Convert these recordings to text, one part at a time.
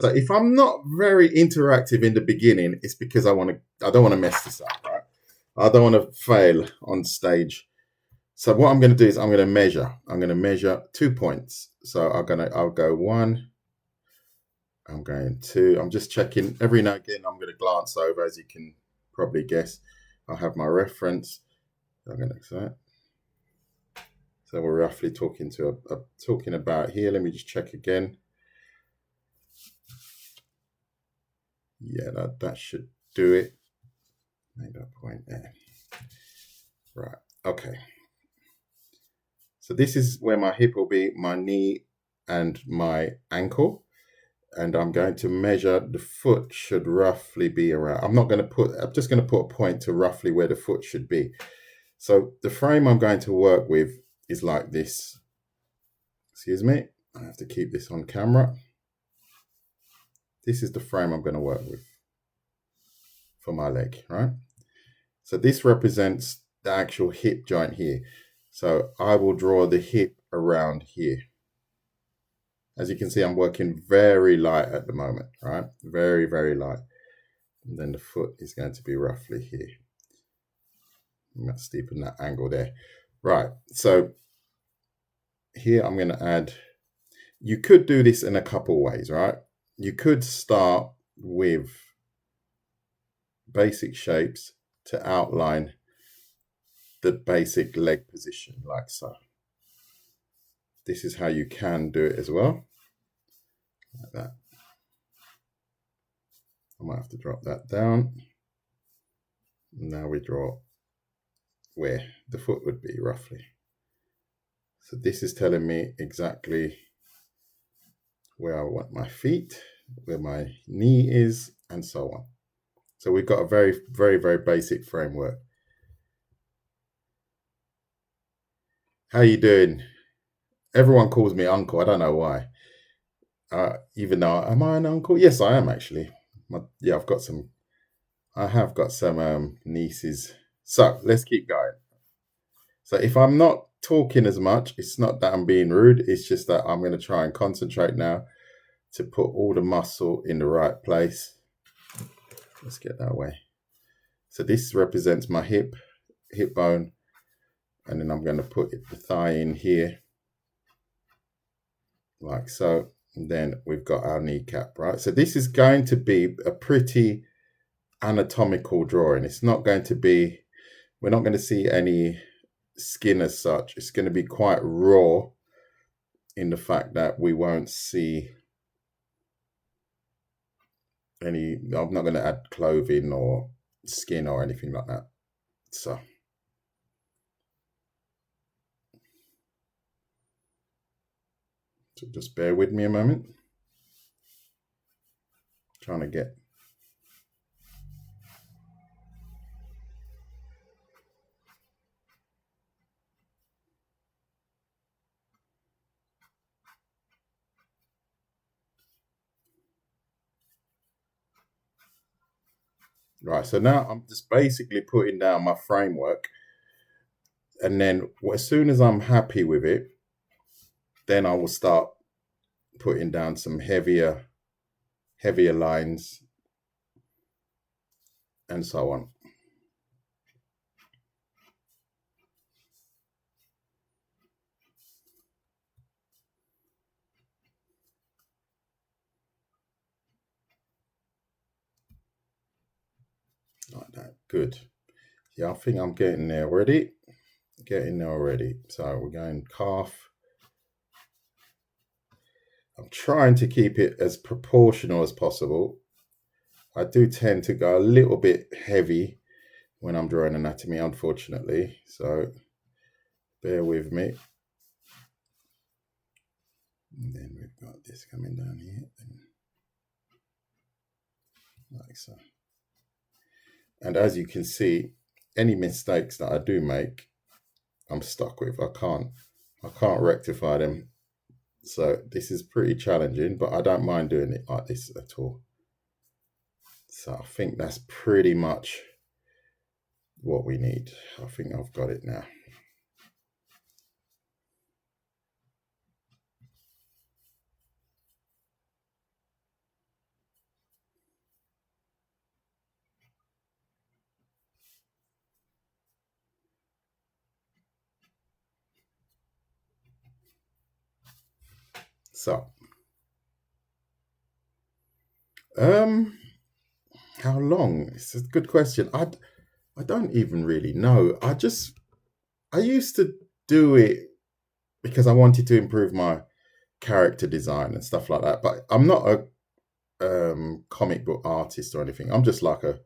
So if I'm not very interactive in the beginning, it's because I don't want to mess this up, right? I don't want to fail on stage. So what I'm going to do is I'm going to measure. I'm going to measure 2 points. So I'll go 1. I'm going 2. I'm just checking every now and again. I'm going to glance over, as you can probably guess. I'll have my reference. I'm going to say. So we're roughly talking about here. Let me just check again. Yeah, that should do it. Make that point there. Right. Okay. So this is where my hip will be, my knee and my ankle. And I'm going to measure the foot should roughly be around. I'm just going to put a point to roughly where the foot should be. So the frame I'm going to work with is like this. Excuse me. I have to keep this on camera. This is the frame I'm going to work with for my leg, right? So this represents the actual hip joint here. So I will draw the hip around here. As you can see, I'm working very light at the moment, right? Very, very light. And then the foot is going to be roughly here. I'm going to steepen that angle there. Right, so here I'm going to add, you could do this in a couple ways, right? You could start with basic shapes to outline the basic leg position, like so. This is how you can do it as well, like that. I might have to drop that down. Now we draw where the foot would be roughly. So this is telling me exactly where I want my feet, where my knee is, and so on. So we've got a very, very, very basic framework. How you doing? Everyone calls me uncle. I don't know why. Even though, am I an uncle? Yes, I am actually. I have got some nieces. So let's keep going. So if I'm not talking as much, it's not that I'm being rude. It's just that I'm going to try and concentrate now to put all the muscle in the right place. Let's get that way. So this represents my hip bone. And then I'm going to put the thigh in here, like so. And then we've got our kneecap, right? So this is going to be a pretty anatomical drawing. It's not going to be, we're not going to see any skin as such. It's going to be quite raw in the fact that we won't see any, I'm not going to add clothing or skin or anything like that. So just bear with me a moment. Trying to get right. So now I'm just basically putting down my framework, and then as soon as I'm happy with it, then I will start putting down some heavier lines and so on. Like that. Good. Yeah, I think I'm getting there already. So we're going calf. I'm trying to keep it as proportional as possible. I do tend to go a little bit heavy when I'm drawing anatomy, unfortunately. So bear with me. And then we've got this coming down here. Like so. And as you can see, any mistakes that I do make, I'm stuck with. I can't rectify them. So this is pretty challenging, but I don't mind doing it like this at all. So I think that's pretty much what we need. I think I've got it now. So, um, how long? It's a good question. I don't even really know. I used to do it because I wanted to improve my character design and stuff like that. But I'm not a comic book artist or anything. I'm just an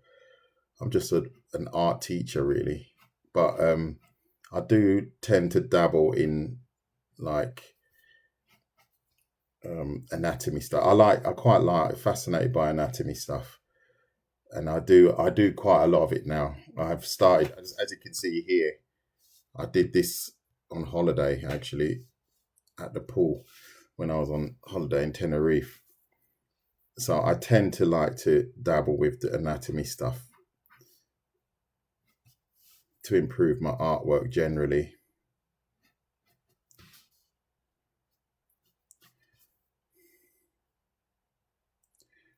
art teacher really. But I do tend to dabble in like anatomy stuff. I quite like fascinated by anatomy stuff, and I do quite a lot of it now. I've started as you can see here. I did this on holiday actually at the pool when I was on holiday in Tenerife. So I tend to like to dabble with the anatomy stuff to improve my artwork generally.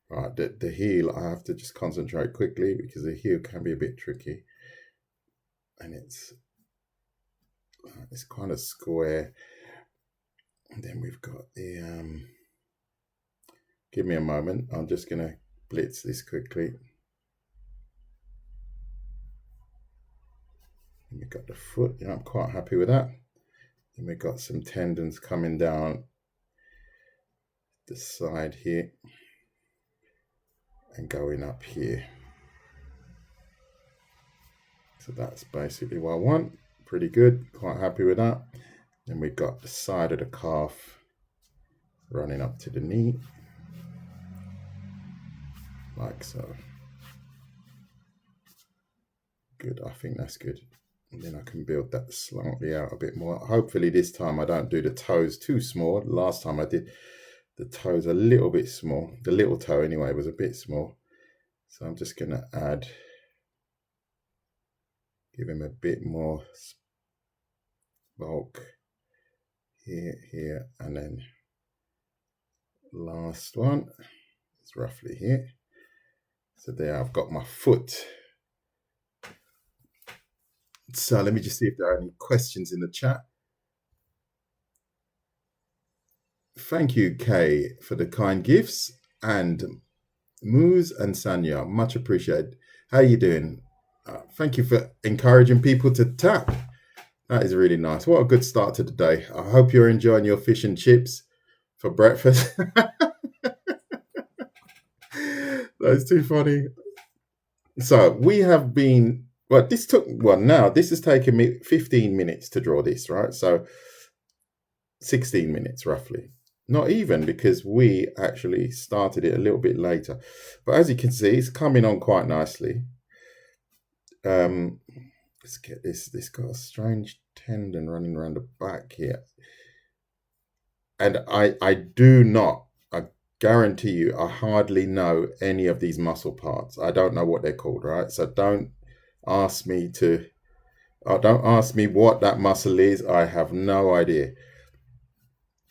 Right, the heel, I have to just concentrate quickly because the heel can be a bit tricky. And it's kind of square. And then we've got the, give me a moment. I'm just going to blitz this quickly. And we've got the foot. I'm quite happy with that. And we've got some tendons coming down the side here and going up here. So that's basically what I want. Pretty good. Quite happy with that. Then we've got the side of the calf running up to the knee. Like so. Good. I think that's good. And then I can build that slightly out a bit more. Hopefully this time I don't do the toes too small. Last time I did the toes a little bit small. The little toe anyway was a bit small. So I'm just going to give him a bit more bulk here, and then last one is roughly here. So there I've got my foot. So let me just see if there are any questions in the chat. Thank you, Kay, for the kind gifts, and Moose and Sanya, much appreciated. How are you doing? Thank you for encouraging people to tap. That is really nice. What a good start to the day. I hope you're enjoying your fish and chips for breakfast. That's too funny. So we have been, this has taken me 15 minutes to draw this, right? So 16 minutes roughly. Not even, because we actually started it a little bit later. But as you can see, it's coming on quite nicely. Let's get this. This got a strange tendon running around the back here. And I guarantee you, I hardly know any of these muscle parts. I don't know what they're called, right? So don't ask me what that muscle is. I have no idea.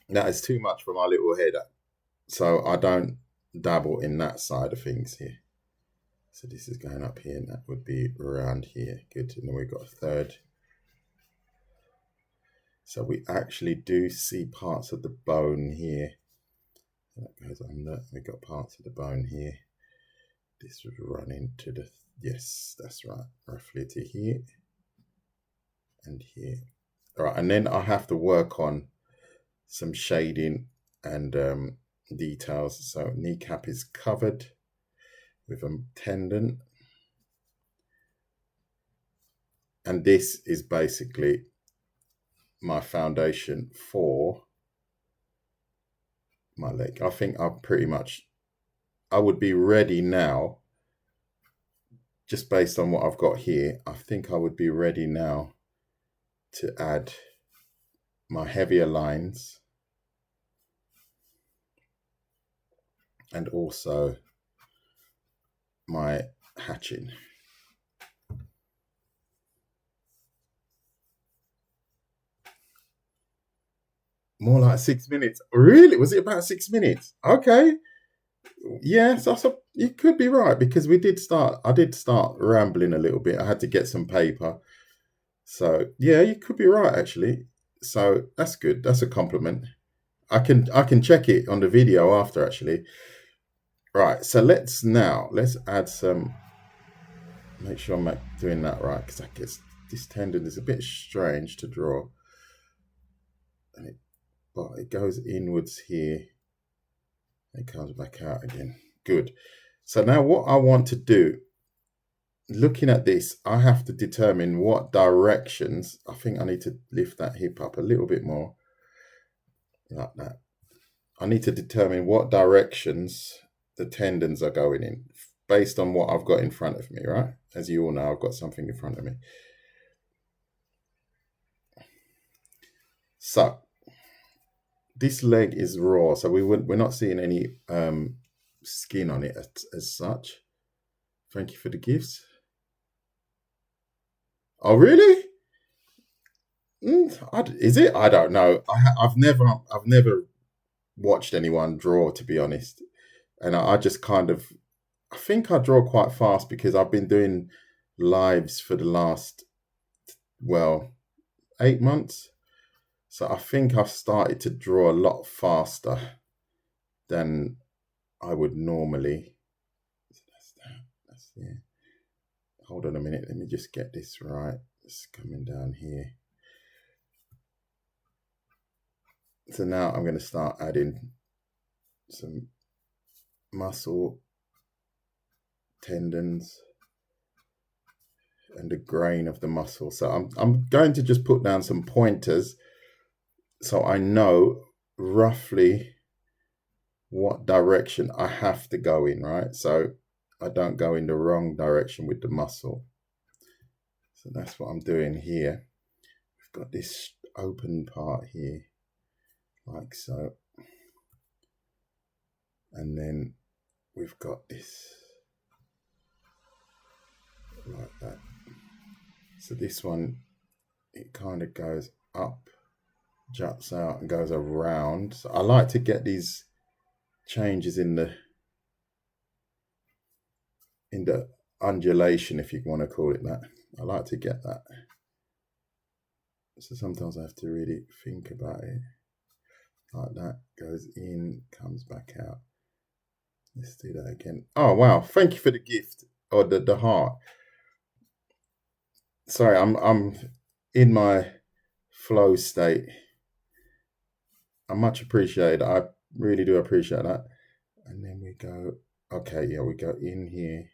That is too much for my little head. So I don't dabble in that side of things here. So this is going up here, and that would be around here. Good. And then we've got a third. So we actually do see parts of the bone here. That goes under. We've got parts of the bone here. This would run into the, yes, that's right, roughly to here and here. All right, and then I have to work on some shading and details. So kneecap is covered with a tendon. And this is basically my foundation for my leg. I think I would be ready now, just based on what I've got here. I think I would be ready now to add my heavier lines and also my hatching. More like 6 minutes. Really? Was it about 6 minutes? Okay. Yes, you could be right, because I did start rambling a little bit. I had to get some paper. So yeah, you could be right actually. So that's good. That's a compliment. I can check it on the video after actually. Right, so let's add some. Make sure I'm doing that right, because I guess this tendon is a bit strange to draw, but it goes inwards here. It comes back out again. Good. So now what I want to do, looking at this, I have to determine what directions. I think I need to lift that hip up a little bit more, like that. I need to determine what directions the tendons are going in based on what I've got in front of me, right? As you all know, I've got something in front of me. So this leg is raw, so we're not seeing any skin on it as such. Thank you for the gifts. Oh, really? Is it? I don't know. I've never watched anyone draw, to be honest, and I just kind of, I think I draw quite fast because I've been doing lives for the last 8 months. So I think I've started to draw a lot faster than I would normally. That's yeah. Hold on a minute. Let me just get this right. It's coming down here. So now I'm going to start adding some muscle, tendons, and the grain of the muscle. So I'm going to just put down some pointers so I know roughly what direction I have to go in, right? So I don't go in the wrong direction with the muscle. So that's what I'm doing here. We've got this open part here, like so. And then we've got this, like that. So this one, it kind of goes up, juts out and goes around. So I like to get these changes in the undulation, if you want to call it that. I like to get that. So sometimes I have to really think about it. Like that, goes in, comes back out. Let's do that again. Oh wow, thank you for the gift, or the heart. Sorry, I'm in my flow state. I much appreciate it. I really do appreciate that. And then we go, okay, yeah, we go in here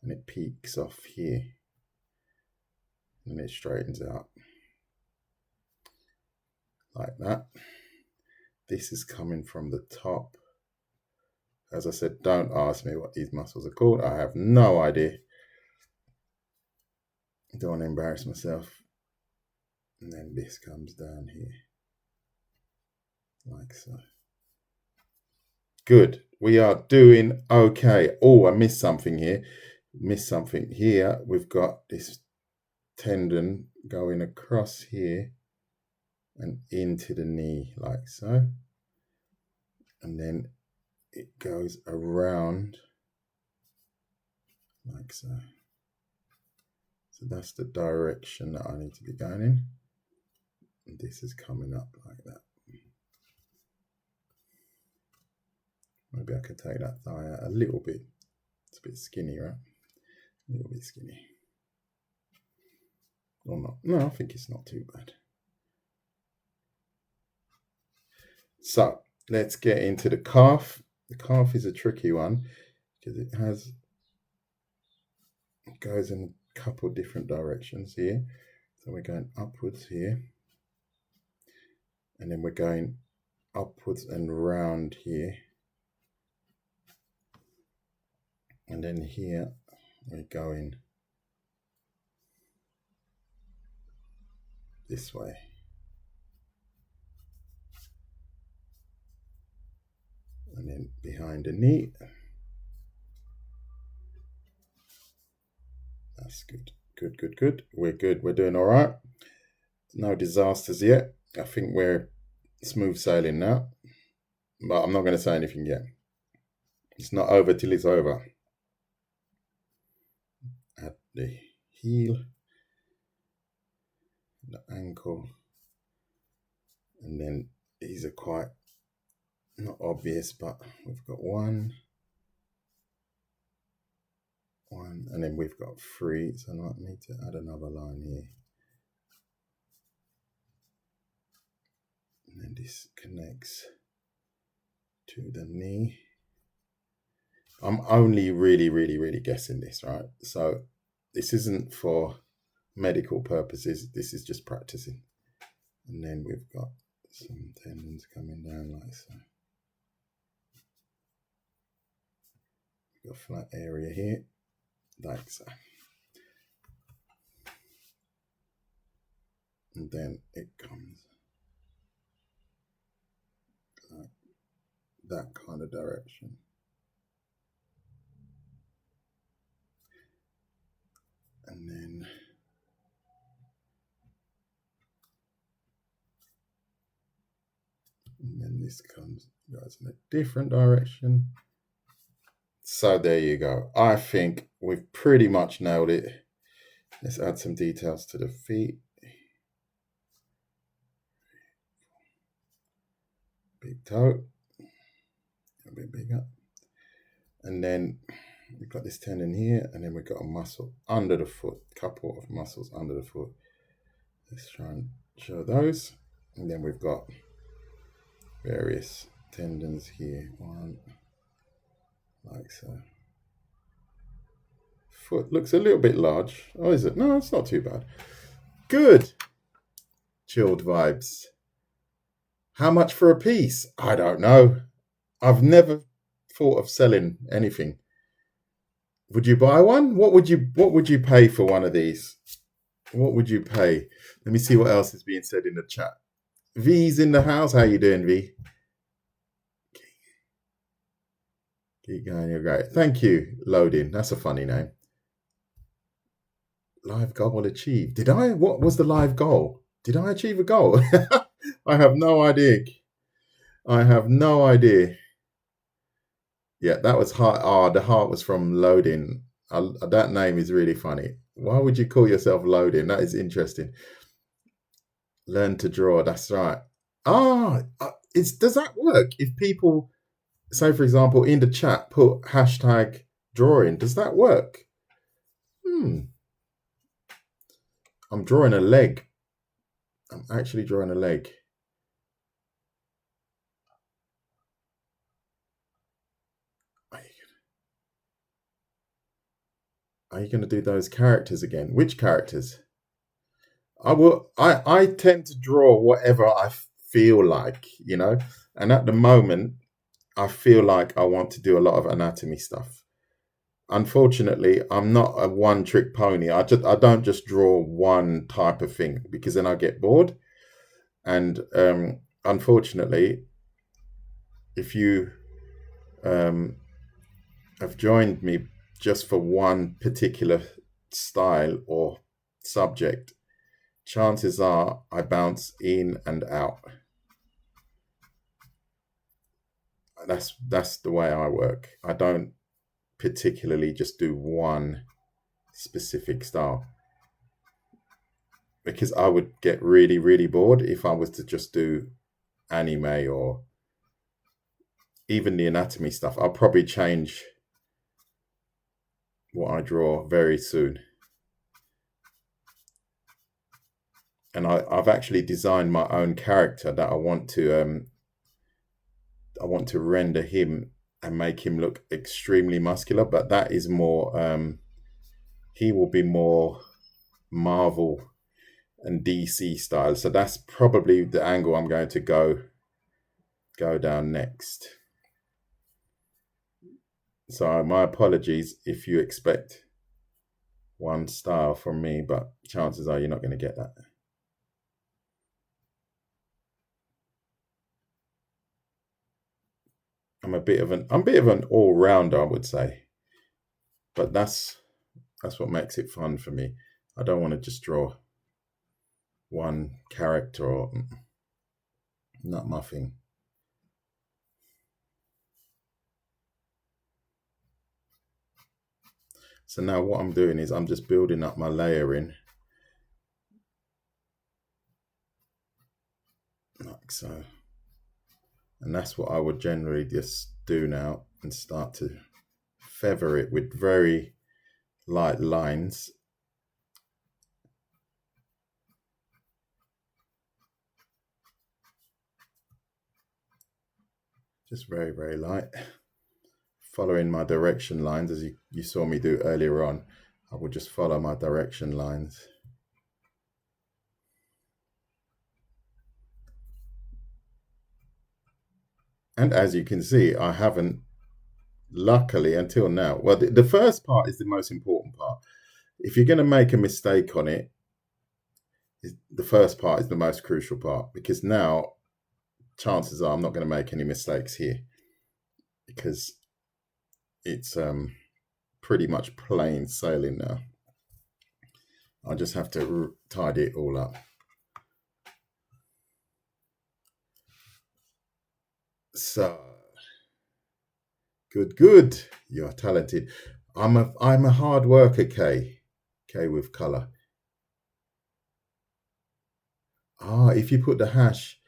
and it peaks off here and it straightens out like that. This is coming from the top. As I said, don't ask me what these muscles are called. I have no idea. Don't want to embarrass myself. And then this comes down here, like so. Good. We are doing okay. Oh, I missed something here. We've got this tendon going across here and into the knee, like so. And then it goes around, like so. So that's the direction that I need to be going in. And this is coming up like that. Maybe I could take that thigh out a little bit. It's a bit skinny, right? A little bit skinny. Or not. No, I think it's not too bad. So let's get into the calf. The calf is a tricky one because it goes in a couple of different directions here. So we're going upwards here. And then we're going upwards and round here. And then here we're going this way. And then behind the knee. That's good. Good. We're good. We're doing all right. No disasters yet. I think we're smooth sailing now. But I'm not going to say anything yet. It's not over till it's over. At the heel, the ankle, and then these are quite not obvious, but we've got one, and then we've got 3. So I might need to add another line here. And then this connects to the knee. I'm only really guessing this, right? So this isn't for medical purposes. This is just practicing. And then we've got some tendons coming down like so. We've got a flat area here, like so. And then it comes like that kind of direction. And then this goes in a different direction. So there you go. I think we've pretty much nailed it. Let's add some details to the feet. Big toe, a bit bigger. And then we've got this tendon here, and then we've got a muscle under the foot, couple of muscles under the foot. Let's try and show those. And then we've got various tendons here. One, like so. Foot looks a little bit large. Oh, is it? No, it's not too bad. Good. Chilled vibes. How much for a piece? I don't know. I've never thought of selling anything. Would you buy one? What would you pay for one of these? What would you pay? Let me see what else is being said in the chat. V's in the house. How you doing, V? Keep going, you're great. Thank you, Loading. That's a funny name. Live goal achieved. Did I? What was the live goal? Did I achieve a goal? I have no idea. I have no idea. Yeah, that was heart. Oh, the heart was from Loading. That name is really funny. Why would you call yourself Loading? That is interesting. Learn to draw. That's right. Does that work? If people say, for example, in the chat, put hashtag drawing, does that work? I'm drawing a leg. I'm actually drawing a leg. Are you going to do those characters again? Which characters? I tend to draw whatever I feel like, and at the moment I feel like I want to do a lot of anatomy stuff. Unfortunately, I'm not a one trick pony. I don't just draw one type of thing, because then I get bored. And unfortunately, if you have joined me just for one particular style or subject, chances are I bounce in and out. That's the way I work. I don't particularly just do one specific style, because I would get really bored if I was to just do anime or even the anatomy stuff. I'll probably change what I draw very soon. And I've actually designed my own character that I want to render him and make him look extremely muscular, but that is more he will be more Marvel and DC style. So that's probably the angle I'm going to go down next. So my apologies if you expect one style from me, but chances are you're not going to get that. I'm a bit of an all-rounder, I would say, but that's what makes it fun for me. I don't want to just draw one character, or not my thing. So now what I'm doing is I'm just building up my layering, like so. And that's what I would generally just do now and start to feather it with very light lines. Just very, very light. Following my direction lines, as you saw me do earlier on, I will just follow my direction lines. And as you can see, I haven't, luckily until now, well, the first part is the most important part. If you're going to make a mistake on it, the first part is the most crucial part, because now chances are I'm not going to make any mistakes here, because it's pretty much plain sailing now. I just have to tidy it all up. So good. You're talented. I'm a hard worker, Kay. Kay with color. If you put the hash.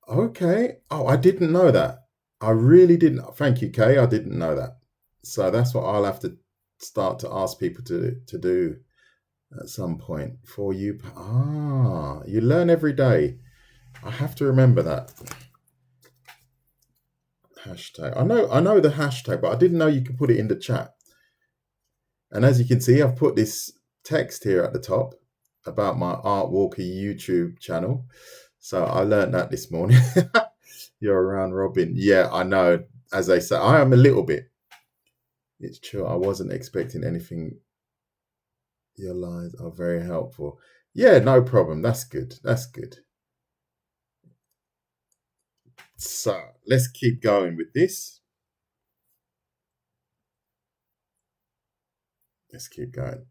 Okay. Oh, I didn't know that. I really didn't. Thank you, Kay. I didn't know that. So that's what I'll have to start to ask people to do at some point for you. You learn every day. I have to remember that. Hashtag. I know the hashtag, but I didn't know you could put it in the chat. And as you can see, I've put this text here at the top about my Art Walker YouTube channel. So I learned that this morning. You're around, Robin. Yeah, I know. As they say, I am a little bit. It's true. I wasn't expecting anything. Your lines are very helpful. Yeah, no problem. That's good. That's good. So let's keep going with this. Let's keep going.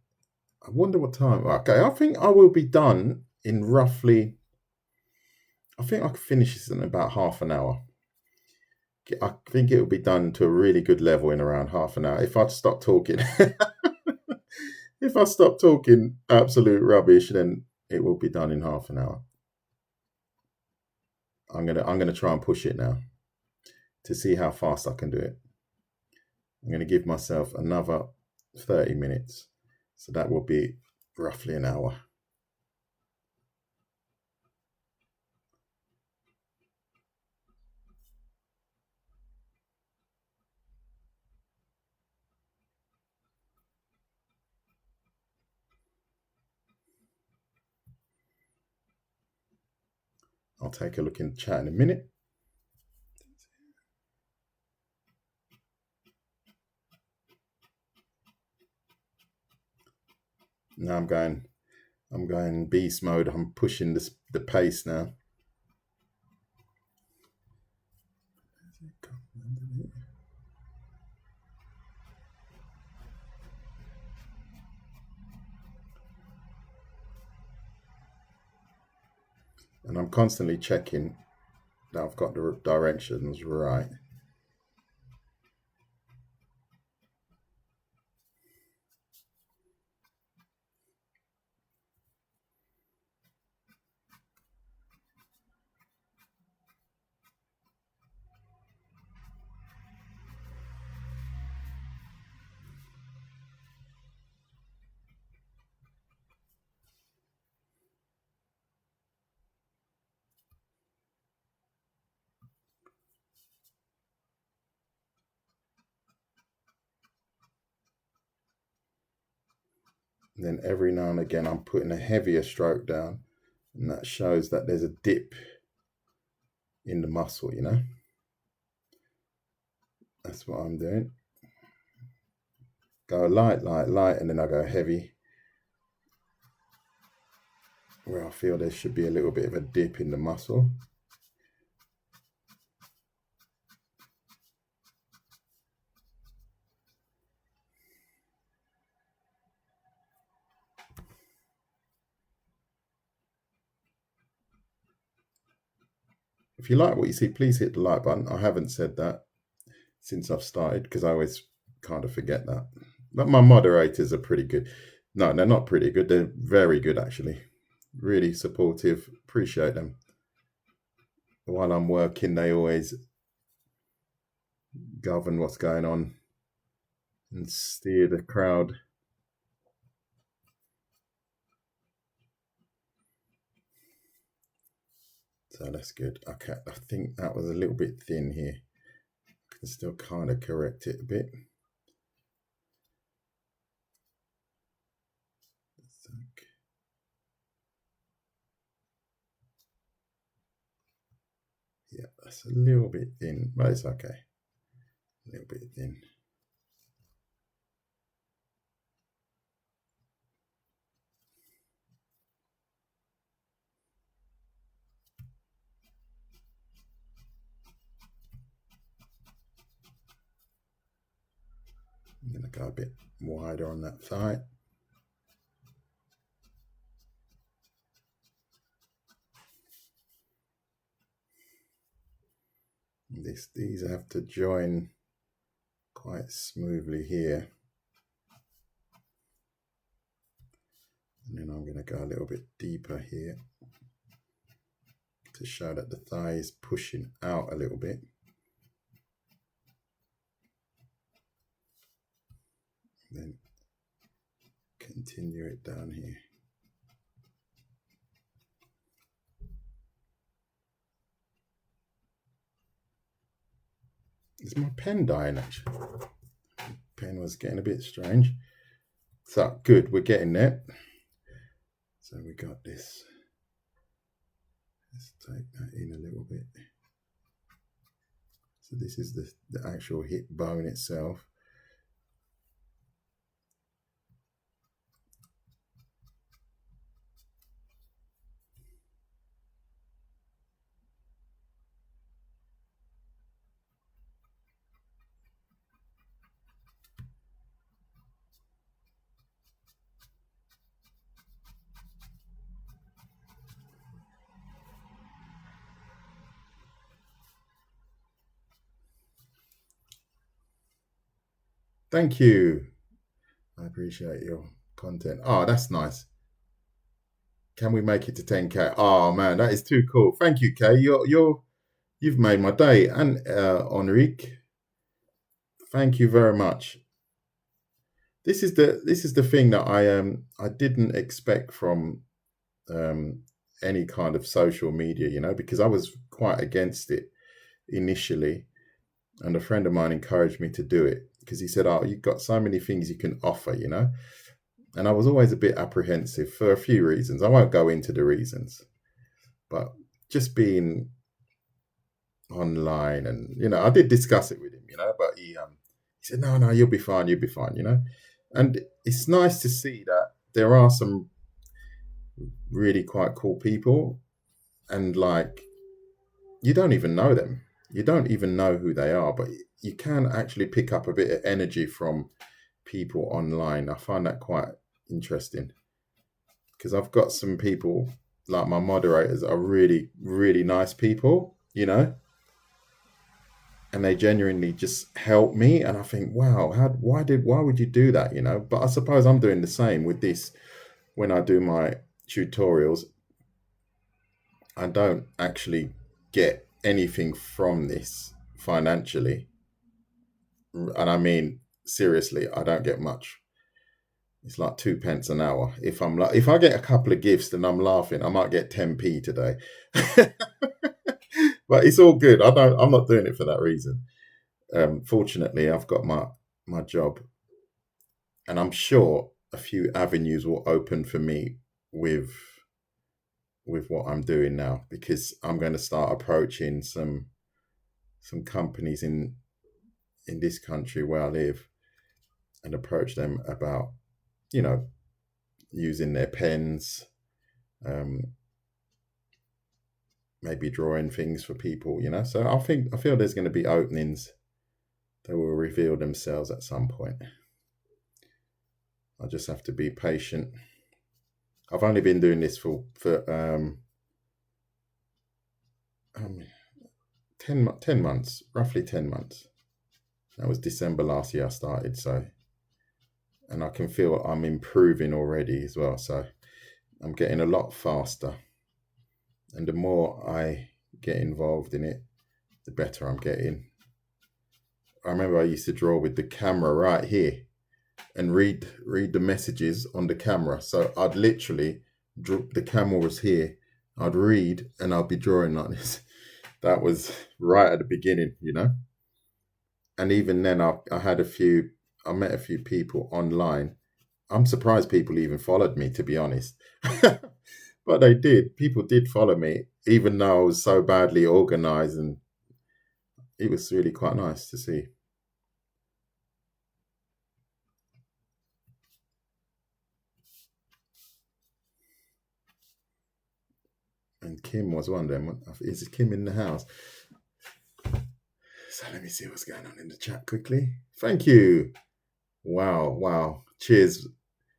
I wonder what time. Okay, I think I will be done in roughly. I think I can finish this in about half an hour. I think it will be done to a really good level in around half an hour. If I stop talking, if I stop talking absolute rubbish, then it will be done in half an hour. I'm gonna try and push it now to see how fast I can do it. I'm gonna give myself another 30 minutes, so that will be roughly an hour. I'll take a look in the chat in a minute. Now I'm going beast mode. I'm pushing the pace now. And I'm constantly checking that I've got the directions right. And then every now and again, I'm putting a heavier stroke down, and that shows that there's a dip in the muscle, you know? That's what I'm doing. Go light, light, light, and then I go heavy, where I feel there should be a little bit of a dip in the muscle. If you like what you see, please hit the like button. I haven't said that since I've started, because I always kind of forget that. But my moderators are pretty good. No, they're not pretty good. They're very good, actually. Really supportive. Appreciate them. While I'm working, they always govern what's going on and steer the crowd. So that's good. Okay, I think that was a little bit thin here. I can still kind of correct it a bit. Yeah, that's a little bit thin, but it's okay. A little bit thin. I'm going to go a bit wider on that side. These have to join quite smoothly here. And then I'm going to go a little bit deeper here to show that the thigh is pushing out a little bit. Then continue it down here. Is my pen dying actually? Pen was getting a bit strange. So good, we're getting there. So we got this. Let's take that in a little bit. So this is the actual hip bone itself. Thank you. I appreciate your content. Oh, that's nice. Can we make it to 10K? Oh man, that is too cool. Thank you, Kay. You've made my day. And Enrique, thank you very much. This is the thing that I didn't expect from any kind of social media, because I was quite against it initially, and a friend of mine encouraged me to do it because he said, "Oh, you've got so many things you can offer," and I was always a bit apprehensive for a few reasons. I won't go into the reasons, but just being online, and I did discuss it with him, but he said, "No, you'll be fine, and it's nice to see that there are some really quite cool people, and like, you don't even know them, you don't even know who they are, but you can actually pick up a bit of energy from people online. I find that quite interesting because I've got some people, like my moderators, are really, really nice people, and they genuinely just help me. And I think, wow, why would you do that? But I suppose I'm doing the same with this. When I do my tutorials, I don't actually get anything from this financially. And I mean, seriously, I don't get much. It's like 2p an hour. If I get a couple of gifts and I'm laughing, I might get 10p today. But it's all good. I'm not doing it for that reason. Fortunately, I've got my job, and I'm sure a few avenues will open for me with what I'm doing now, because I'm going to start approaching some companies in this country where I live and approach them about using their pens, maybe drawing things for people, so I feel there's going to be openings that will reveal themselves at some point. I just have to be patient. I've only been doing this for 10 months, roughly 10 months. That was December last year I started, so, and I can feel I'm improving already as well, so I'm getting a lot faster, and the more I get involved in it, the better I'm getting. I remember I used to draw with the camera right here and read the messages on the camera. So I'd literally draw, the camera was here. I'd read and I'd be drawing like this. That was right at the beginning, you know. And even then, I had a few. I met a few people online. I'm surprised people even followed me, to be honest. But they did. People did follow me, even though I was so badly organized, and it was really quite nice to see. And Kim was one of them. Is Kim in the house? So let me see what's going on in the chat quickly. Thank you. Wow, wow. Cheers.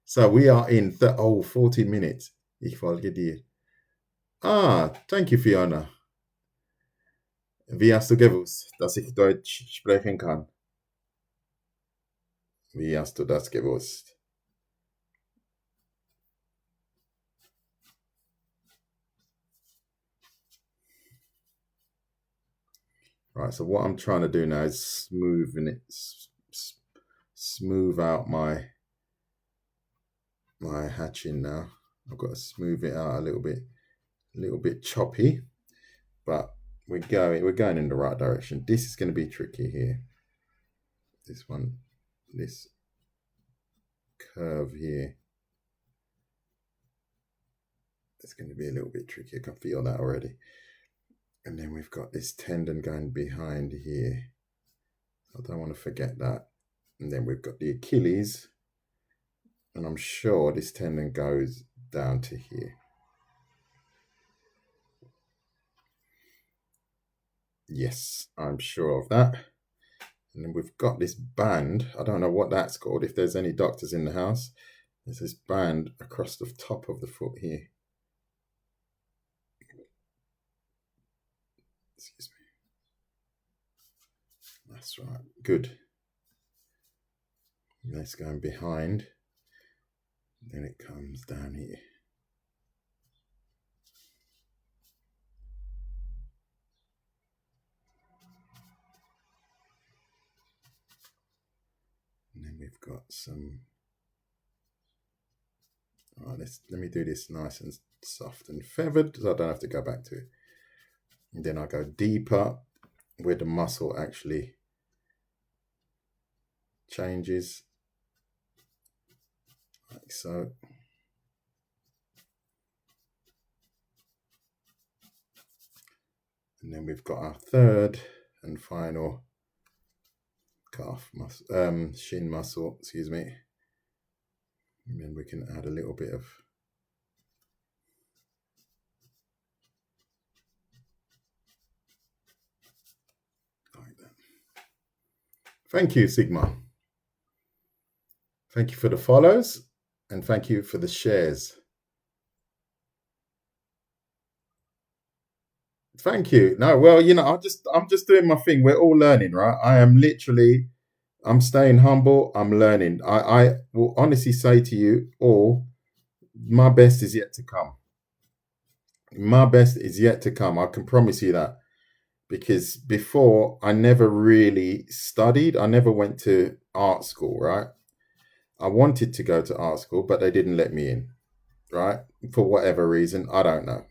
So we are in 40 minutes. Ich folge dir. Ah, thank you, Fiona. Wie hast du gewusst, dass ich Deutsch sprechen kann? Wie hast du das gewusst? Right, so what I'm trying to do now is smooth out my hatching now. I've got to smooth it out a little bit choppy, but we're going in the right direction. This is going to be tricky here. This curve here, it's going to be a little bit tricky. I can feel that already. And then we've got this tendon going behind here. I don't want to forget that. And then we've got the Achilles, and I'm sure this tendon goes down to here. Yes, I'm sure of that. And then we've got this band. I don't know what that's called. If there's any doctors in the house, there's this band across the top of the foot here. Excuse me. That's right. Good. That's going behind. Then it comes down here. And then we've got some. All right, let me do this nice and soft and feathered, so I don't have to go back to it. And then I go deeper where the muscle actually changes, like so. And then we've got our third and final calf muscle, shin muscle, excuse me. And then we can add a little bit of like that. Thank you, Sigma. Thank you for the follows, and thank you for the shares. Thank you. No, well, you know, I'm just doing my thing. We're all learning, right? I'm staying humble. I'm learning. I will honestly say to you all, my best is yet to come. My best is yet to come. I can promise you that. Because before, I never really studied. I never went to art school, right? I wanted to go to art school, but they didn't let me in, right? For whatever reason, I don't know.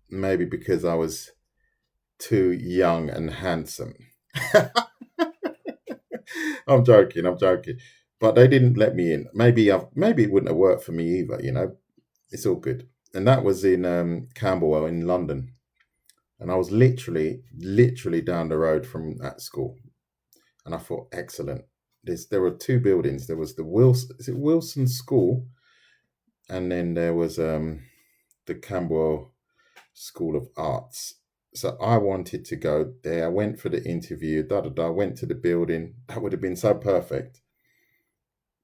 Maybe because I was too young and handsome. I'm joking. But they didn't let me in. Maybe it wouldn't have worked for me either. You know, it's all good. And that was in Camberwell in London, and I was literally down the road from that school. And I thought, excellent. There were two buildings. There was the Wilson School, and then there was the Camberwell School of Arts. So I wanted to go there. I went for the interview. Went to the building. That would have been so perfect.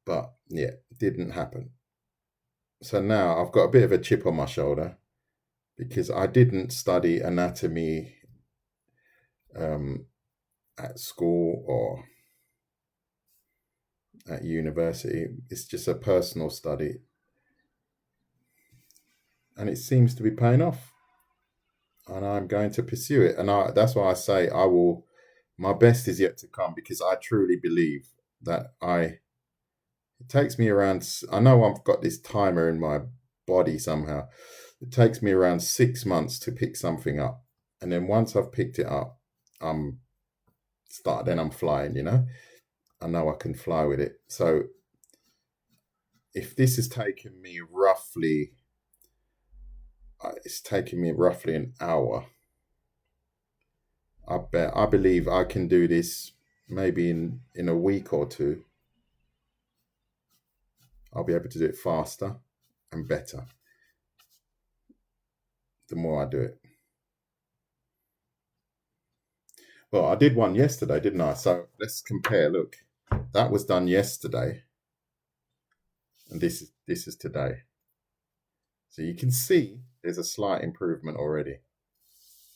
But yeah, it didn't happen. So now I've got a bit of a chip on my shoulder because I didn't study anatomy at school or at university. It's just a personal study, and it seems to be paying off, and I'm going to pursue it. And that's why I say I will My best is yet to come because I truly believe that it takes me around, I know I've got this timer in my body somehow. It takes me around 6 months to pick something up. And then once I've picked it up, I'm then I'm flying, I know I can fly with it. So if this has taken me roughly, it's taken me roughly an hour. I believe I can do this maybe in a week or two. I'll be able to do it faster and better the more I do it. Well, I did one yesterday, didn't I? So let's compare. Look, that was done yesterday, and this is today. So you can see there's a slight improvement already.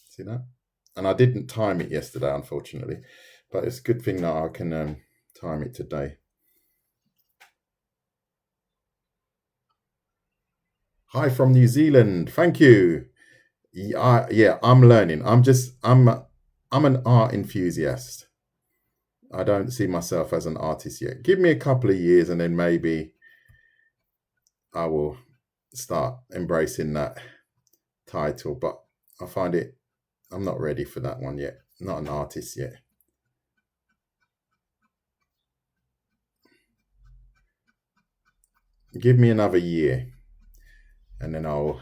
See that? And I didn't time it yesterday, unfortunately, but it's a good thing that I can time it today. Hi from New Zealand. Thank you. Yeah, I'm learning. I'm an art enthusiast. I don't see myself as an artist yet. Give me a couple of years and then maybe I will start embracing that title. But I find I'm not ready for that one yet. Not an artist yet. Give me another year and then I'll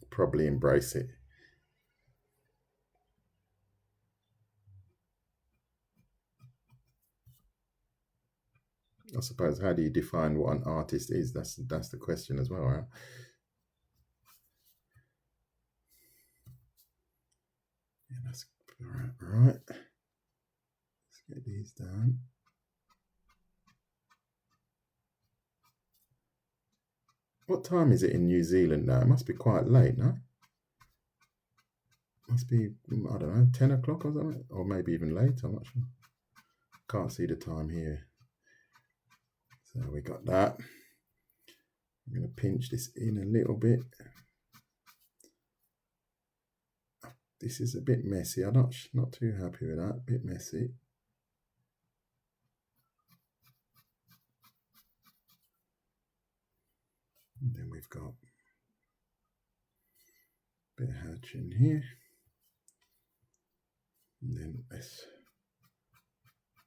probably embrace it. I suppose, how do you define what an artist is? That's the question as well, right? Yeah, that's right. Let's get these down. What time is it in New Zealand now? It must be quite late, no? Must be, I don't know, 10 o'clock or something, or maybe even late. I'm not sure. Can't see the time here. So we got that. I'm going to pinch this in a little bit. This is a bit messy. I'm not too happy with that. A bit messy. And then we've got a bit of hatching here. And then let's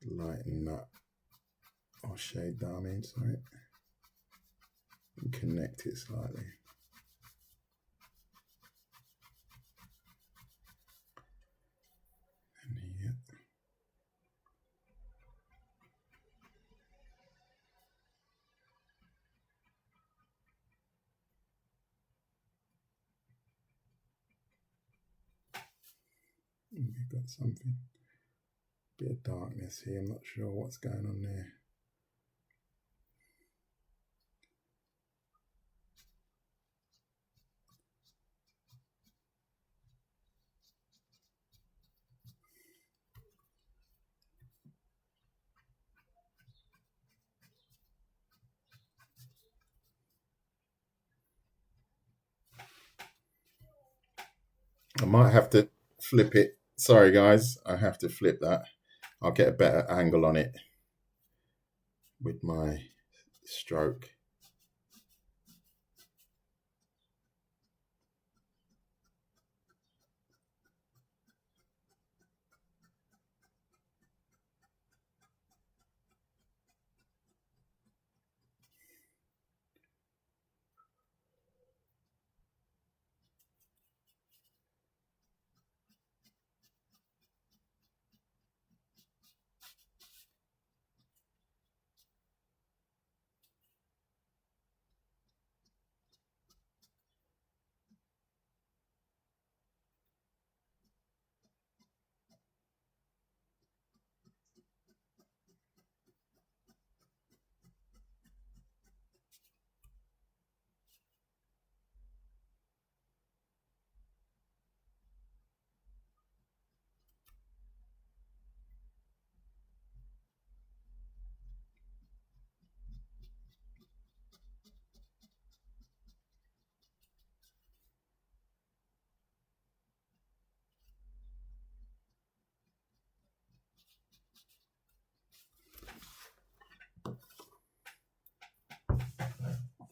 lighten that, or shade that, I mean, sorry. And connect it slightly. And here. We've got something, a bit of darkness here. I'm not sure what's going on there. I might have to flip it. Sorry, guys. I have to flip that. I'll get a better angle on it with my stroke.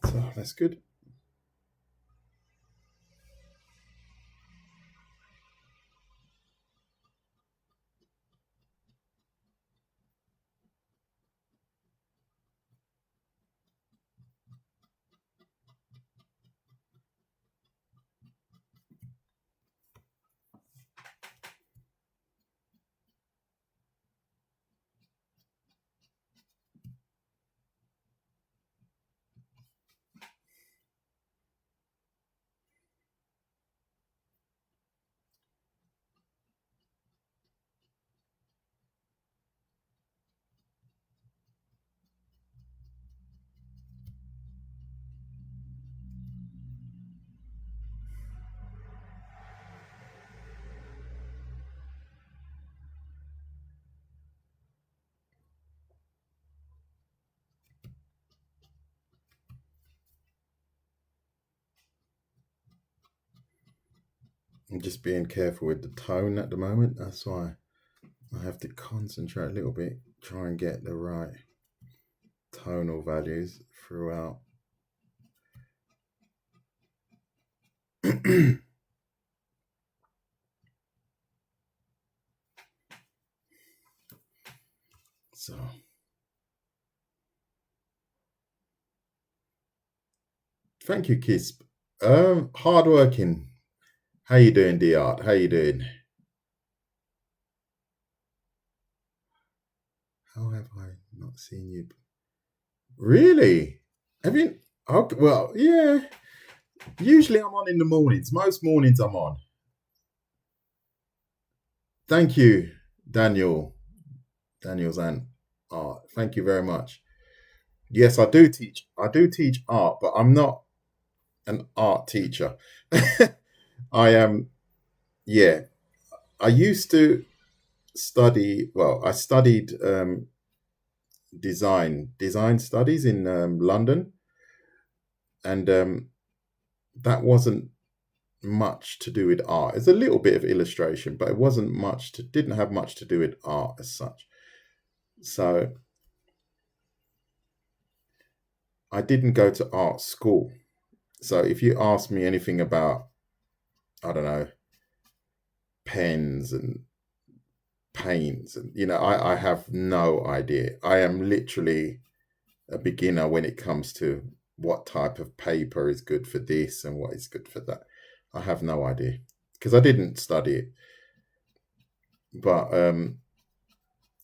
So that's good. I'm just being careful with the tone at the moment. That's why I have to concentrate a little bit, try and get the right tonal values throughout. So, thank you, Kisp. Hardworking. How you doing, Dart? How you doing? How have I not seen you? Really? Have you? Okay, well, yeah. Usually I'm on in the mornings. Most mornings I'm on. Thank you, Daniel. Daniel's aunt art. Thank you very much. Yes, I do teach. I do teach art, but I'm not an art teacher. I am. Yeah, I used to study. Well, I studied design studies in London, and that wasn't much to do with art. It's a little bit of illustration, but it wasn't much to didn't have much to do with art as such. So I didn't go to art school. So if you ask me anything about, I don't know, pens and paints, and I have no idea. I am literally a beginner when it comes to what type of paper is good for this and what is good for that. I have no idea because I didn't study it. But and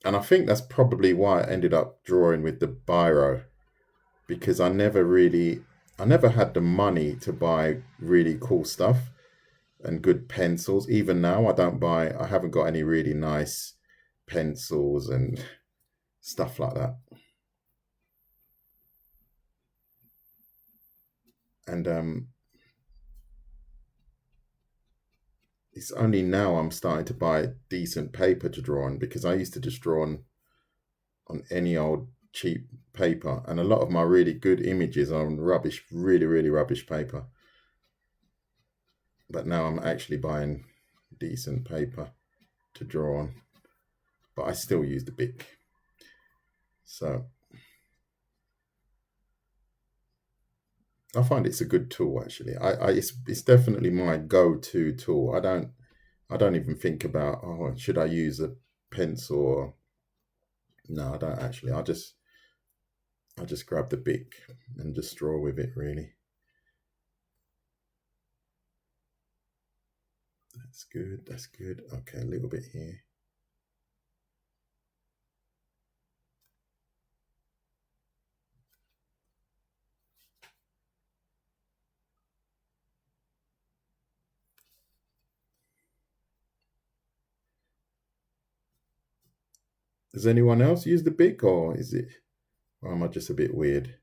I think that's probably why I ended up drawing with the biro, because I never had the money to buy really cool stuff and good pencils. Even now, I haven't got any really nice pencils and stuff like that. And it's only now I'm starting to buy decent paper to draw on, because I used to just draw on any old cheap paper, and a lot of my really good images are on rubbish, really, really rubbish paper. But now I'm actually buying decent paper to draw on, but I still use the Bic. So I find it's a good tool actually. It's definitely my go-to tool. I don't even think about, oh, should I use a pencil or no, I don't actually. I just grab the Bic and just draw with it really. That's good. That's good. Okay, a little bit here. Does anyone else use the Bic, or am I just a bit weird?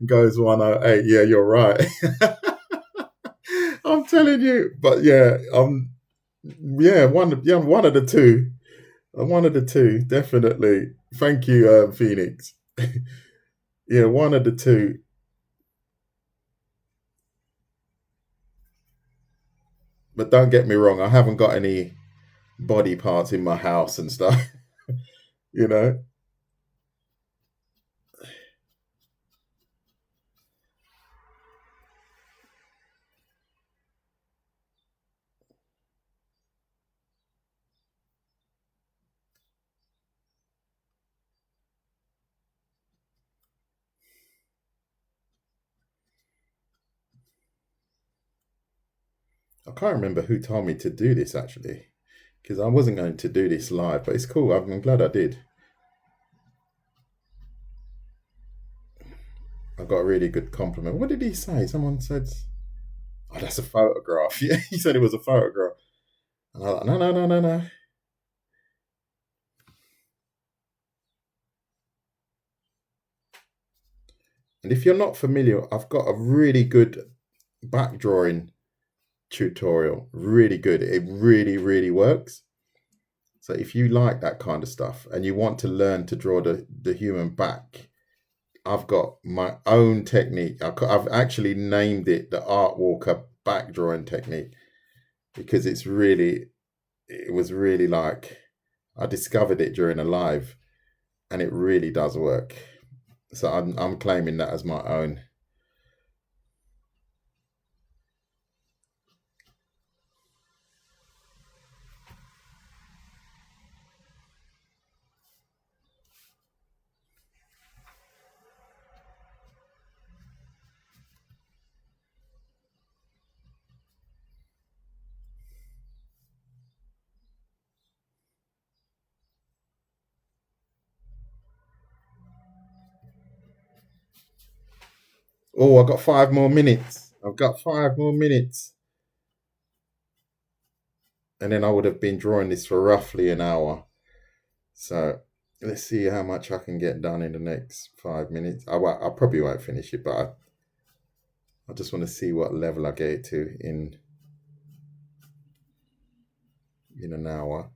Goes 108. Yeah, you're right. I'm telling you. But yeah, one of the two. One of the two, definitely. Thank you, Phoenix. Yeah, one of the two. But don't get me wrong, I haven't got any body parts in my house and stuff. you know, I can't remember who told me to do this actually, because I wasn't going to do this live. But it's cool. I'm glad I did. I got a really good compliment. What did he say? Someone said, "Oh, that's a photograph." Yeah, he said it was a photograph. And I was like, "No, no, no, no, no." And if you're not familiar, I've got a really good back drawing tutorial. Really good. It really, really works. So if you like that kind of stuff and you want to learn to draw the human back, I've got my own technique. I've actually named it the Art Walker back drawing technique because it was really like, I discovered it during a live and it really does work. So I'm claiming that as my own. Oh, I've got 5 more minutes. I've got 5 more minutes. And then I would have been drawing this for roughly an hour. So let's see how much I can get done in the next 5 minutes. I probably won't finish it, but I just want to see what level I get it to in an hour.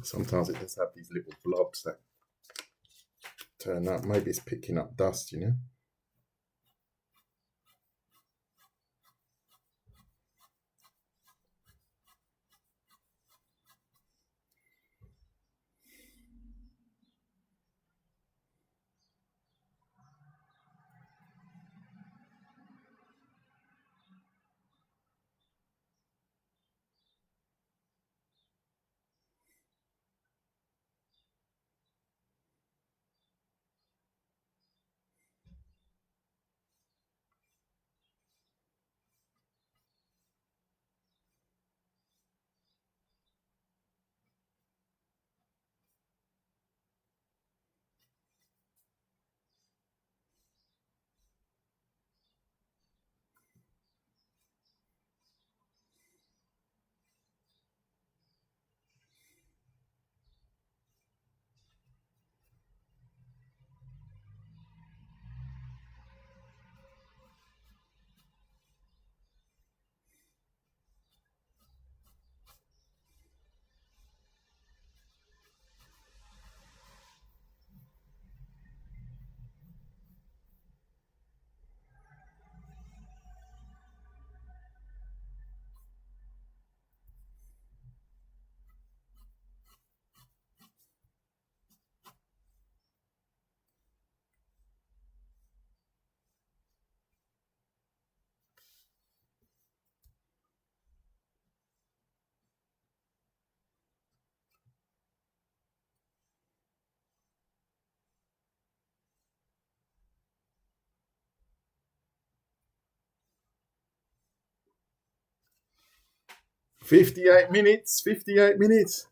Sometimes it just have these little blobs that turn up. Maybe it's picking up dust. 58 minutes. 58 minutes.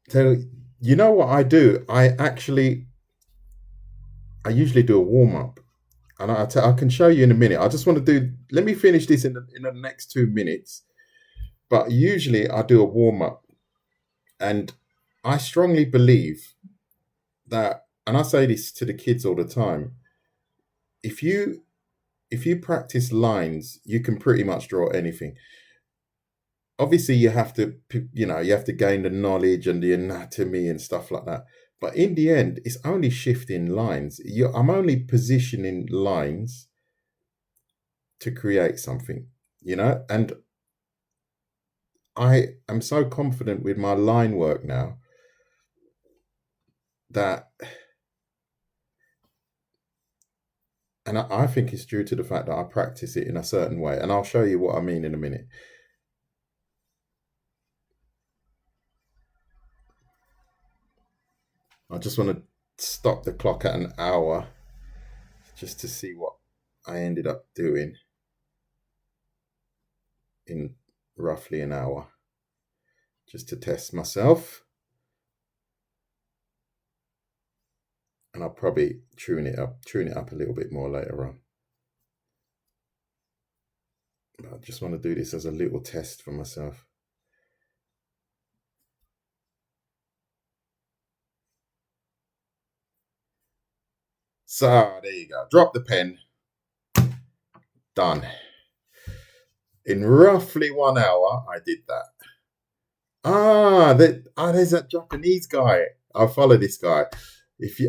So you know what I do? I usually do a warm up, and I can show you in a minute. I just want to do. Let me finish this in the next 2 minutes. But usually I do a warm up, and I strongly believe that, and I say this to the kids all the time. If you practice lines, you can pretty much draw anything. Obviously, you have to you have to gain the knowledge and the anatomy and stuff like that. But in the end, it's only shifting lines. I'm only positioning lines to create something, and I am so confident with my line work now that, and I think it's due to the fact that I practice it in a certain way, and I'll show you what I mean in a minute. I just want to stop the clock at an hour just to see what I ended up doing in roughly an hour, just to test myself. And I'll probably tune it up a little bit more later on. But I just want to do this as a little test for myself. So there you go. Drop the pen. Done. In roughly 1 hour, I did that. There's that Japanese guy. I follow this guy.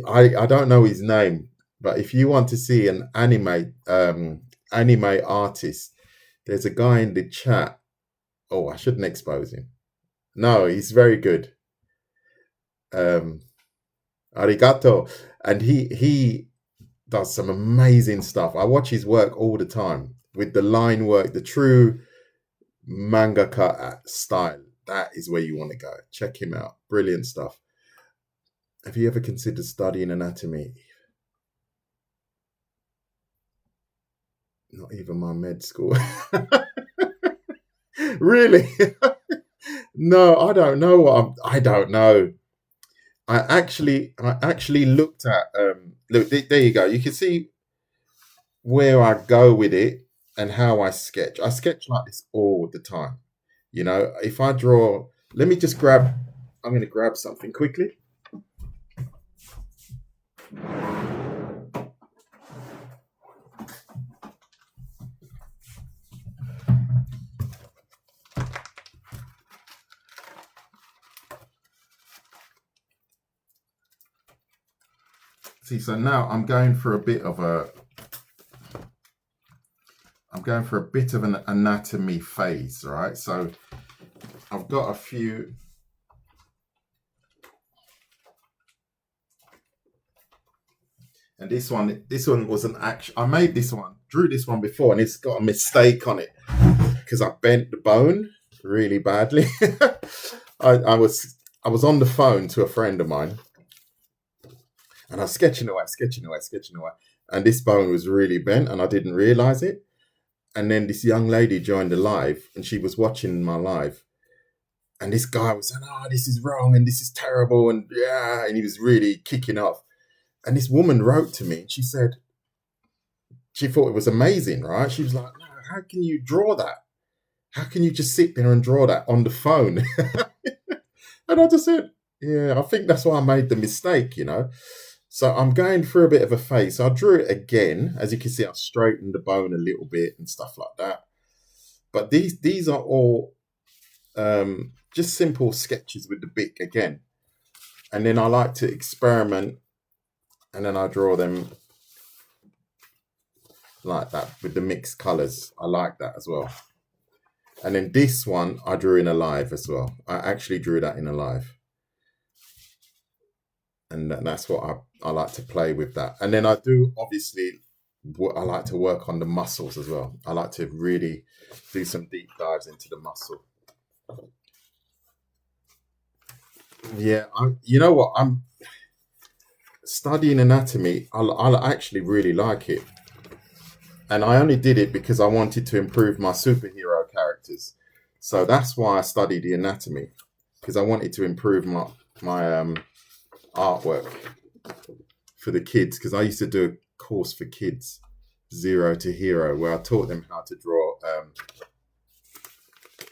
I don't know his name, but if you want to see an anime artist, there's a guy in the chat. Oh, I shouldn't expose him. No, he's very good. Arigato, and he does some amazing stuff. I watch his work all the time with the line work, the true mangaka style. That is where you want to go. Check him out. Brilliant stuff. Have you ever considered studying anatomy? Not even my med school. Really? No, I don't know I don't know. I actually looked at look, there you go. You can see where I go with it and how I sketch. I sketch like this all the time. If I draw, let me just grab, I'm going to grab something quickly. See, so now I'm going for a bit of an anatomy phase, right? So I've got a few. And this one was an action. I made this one, drew this one before, and it's got a mistake on it because I bent the bone really badly. I was on the phone to a friend of mine, and I was sketching away, and this bone was really bent, and I didn't realize it. And then this young lady joined the live, and she was watching my live, and this guy was saying, "Oh, this is wrong, and this is terrible," and yeah, and he was really kicking off. And this woman wrote to me, and she said she thought it was amazing, right? She was like, "No, how can you draw that? How can you just sit there and draw that on the phone?" And I just said, "Yeah, I think that's why I made the mistake, So I'm going through a bit of a phase. So I drew it again. As you can see, I straightened the bone a little bit and stuff like that. But these are all just simple sketches with the Bic again. And then I like to experiment, and then I draw them like that with the mixed colors. I like that as well. And then this one I drew in Alive as well. I actually drew that in Alive. And that's what I like to play with that. And then I do, obviously, I like to work on the muscles as well. I like to really do some deep dives into the muscle. Yeah, you know what? I'm studying anatomy. I actually really like it. And I only did it because I wanted to improve my superhero characters. So that's why I studied the anatomy, because I wanted to improve my artwork for the kids. Because I used to do a course for kids, Zero to Hero, where I taught them how to draw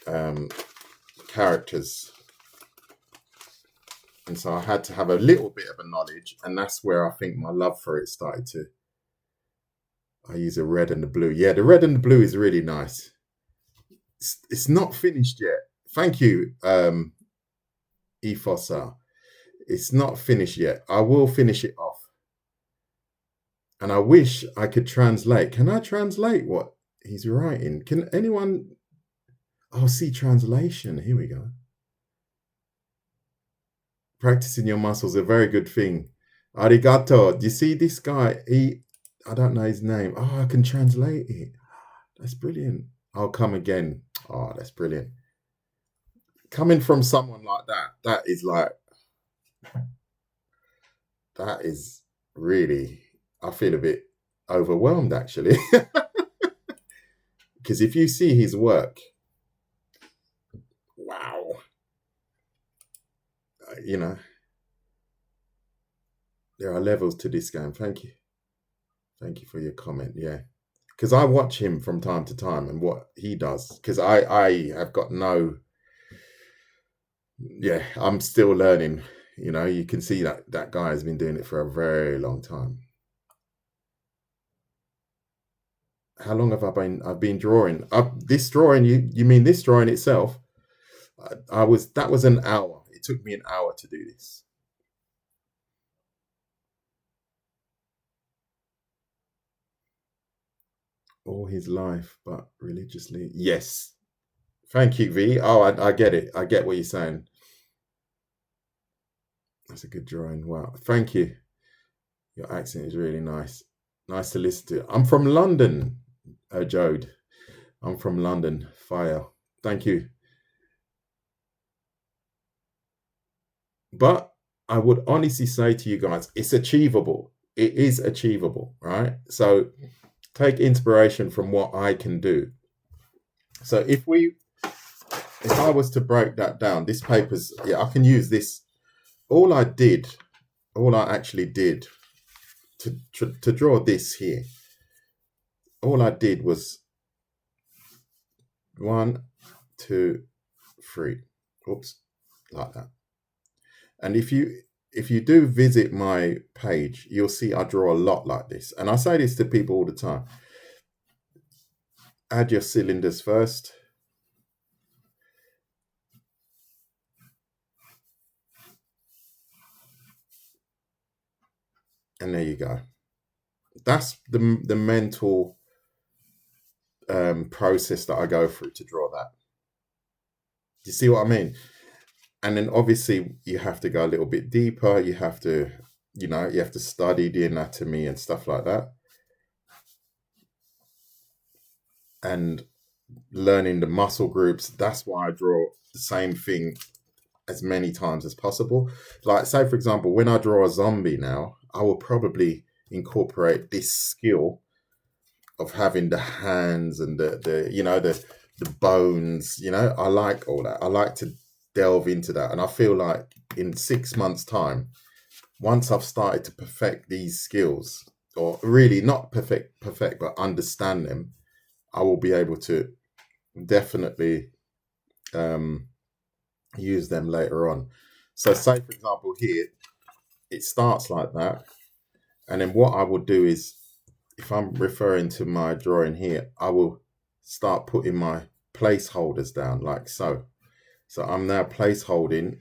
um, characters. And so I had to have a little bit of a knowledge, and that's where I think my love for it started to. I use a red and the blue. Yeah, the red and the blue is really nice. It's not finished yet. Thank you, Efosa. It's not finished yet. I will finish it off. And I wish I could translate. Can I translate what he's writing? Can anyone? Oh, see translation. Here we go. Practicing your muscles, a very good thing. Arigato. Do you see this guy? I don't know his name. Oh, I can translate it. That's brilliant. I'll come again. Oh, that's brilliant. Coming from someone like that is really, I feel a bit overwhelmed actually. Because if you see his work, wow. You know, there are levels to this game. Thank you. Thank you for your comment. Yeah. Because I watch him from time to time and what he does. Because I have got no, yeah, I'm still learning. You know, you can see that guy has been doing it for a very long time. How long have I been? I've been drawing. This drawing, you mean this drawing itself? That was an hour. It took me an hour to do this. All his life, but religiously. Yes. Thank you, V. Oh, I get it. I get what you're saying. That's a good drawing. Wow. Thank you. Your accent is really nice. Nice to listen to. I'm from London, Jode. I'm from London. Fire. Thank you. But I would honestly say to you guys, it's achievable. It is achievable, right? So take inspiration from what I can do. So if I was to break that down, this paper's, yeah, I can use this. All I actually did to draw this here, all I did was 1, 2, 3. Oops, like that. And if you do visit my page, you'll see I draw a lot like this. And I say this to people all the time. Add your cylinders first. And there you go. That's the mental process that I go through to draw that. Do you see what I mean? And then obviously you have to go a little bit deeper. You have to, you have to study the anatomy and stuff like that. And learning the muscle groups. That's why I draw the same thing as many times as possible. Like, say, for example, when I draw a zombie now, I will probably incorporate this skill of having the hands and the bones. I like all that. I like to delve into that. And I feel like in 6 months' time, once I've started to perfect these skills, or really not perfect, but understand them, I will be able to definitely use them later on. So say, for example, here, it starts like that. And then what I will do is, if I'm referring to my drawing here, I will start putting my placeholders down like so. So I'm now placeholding.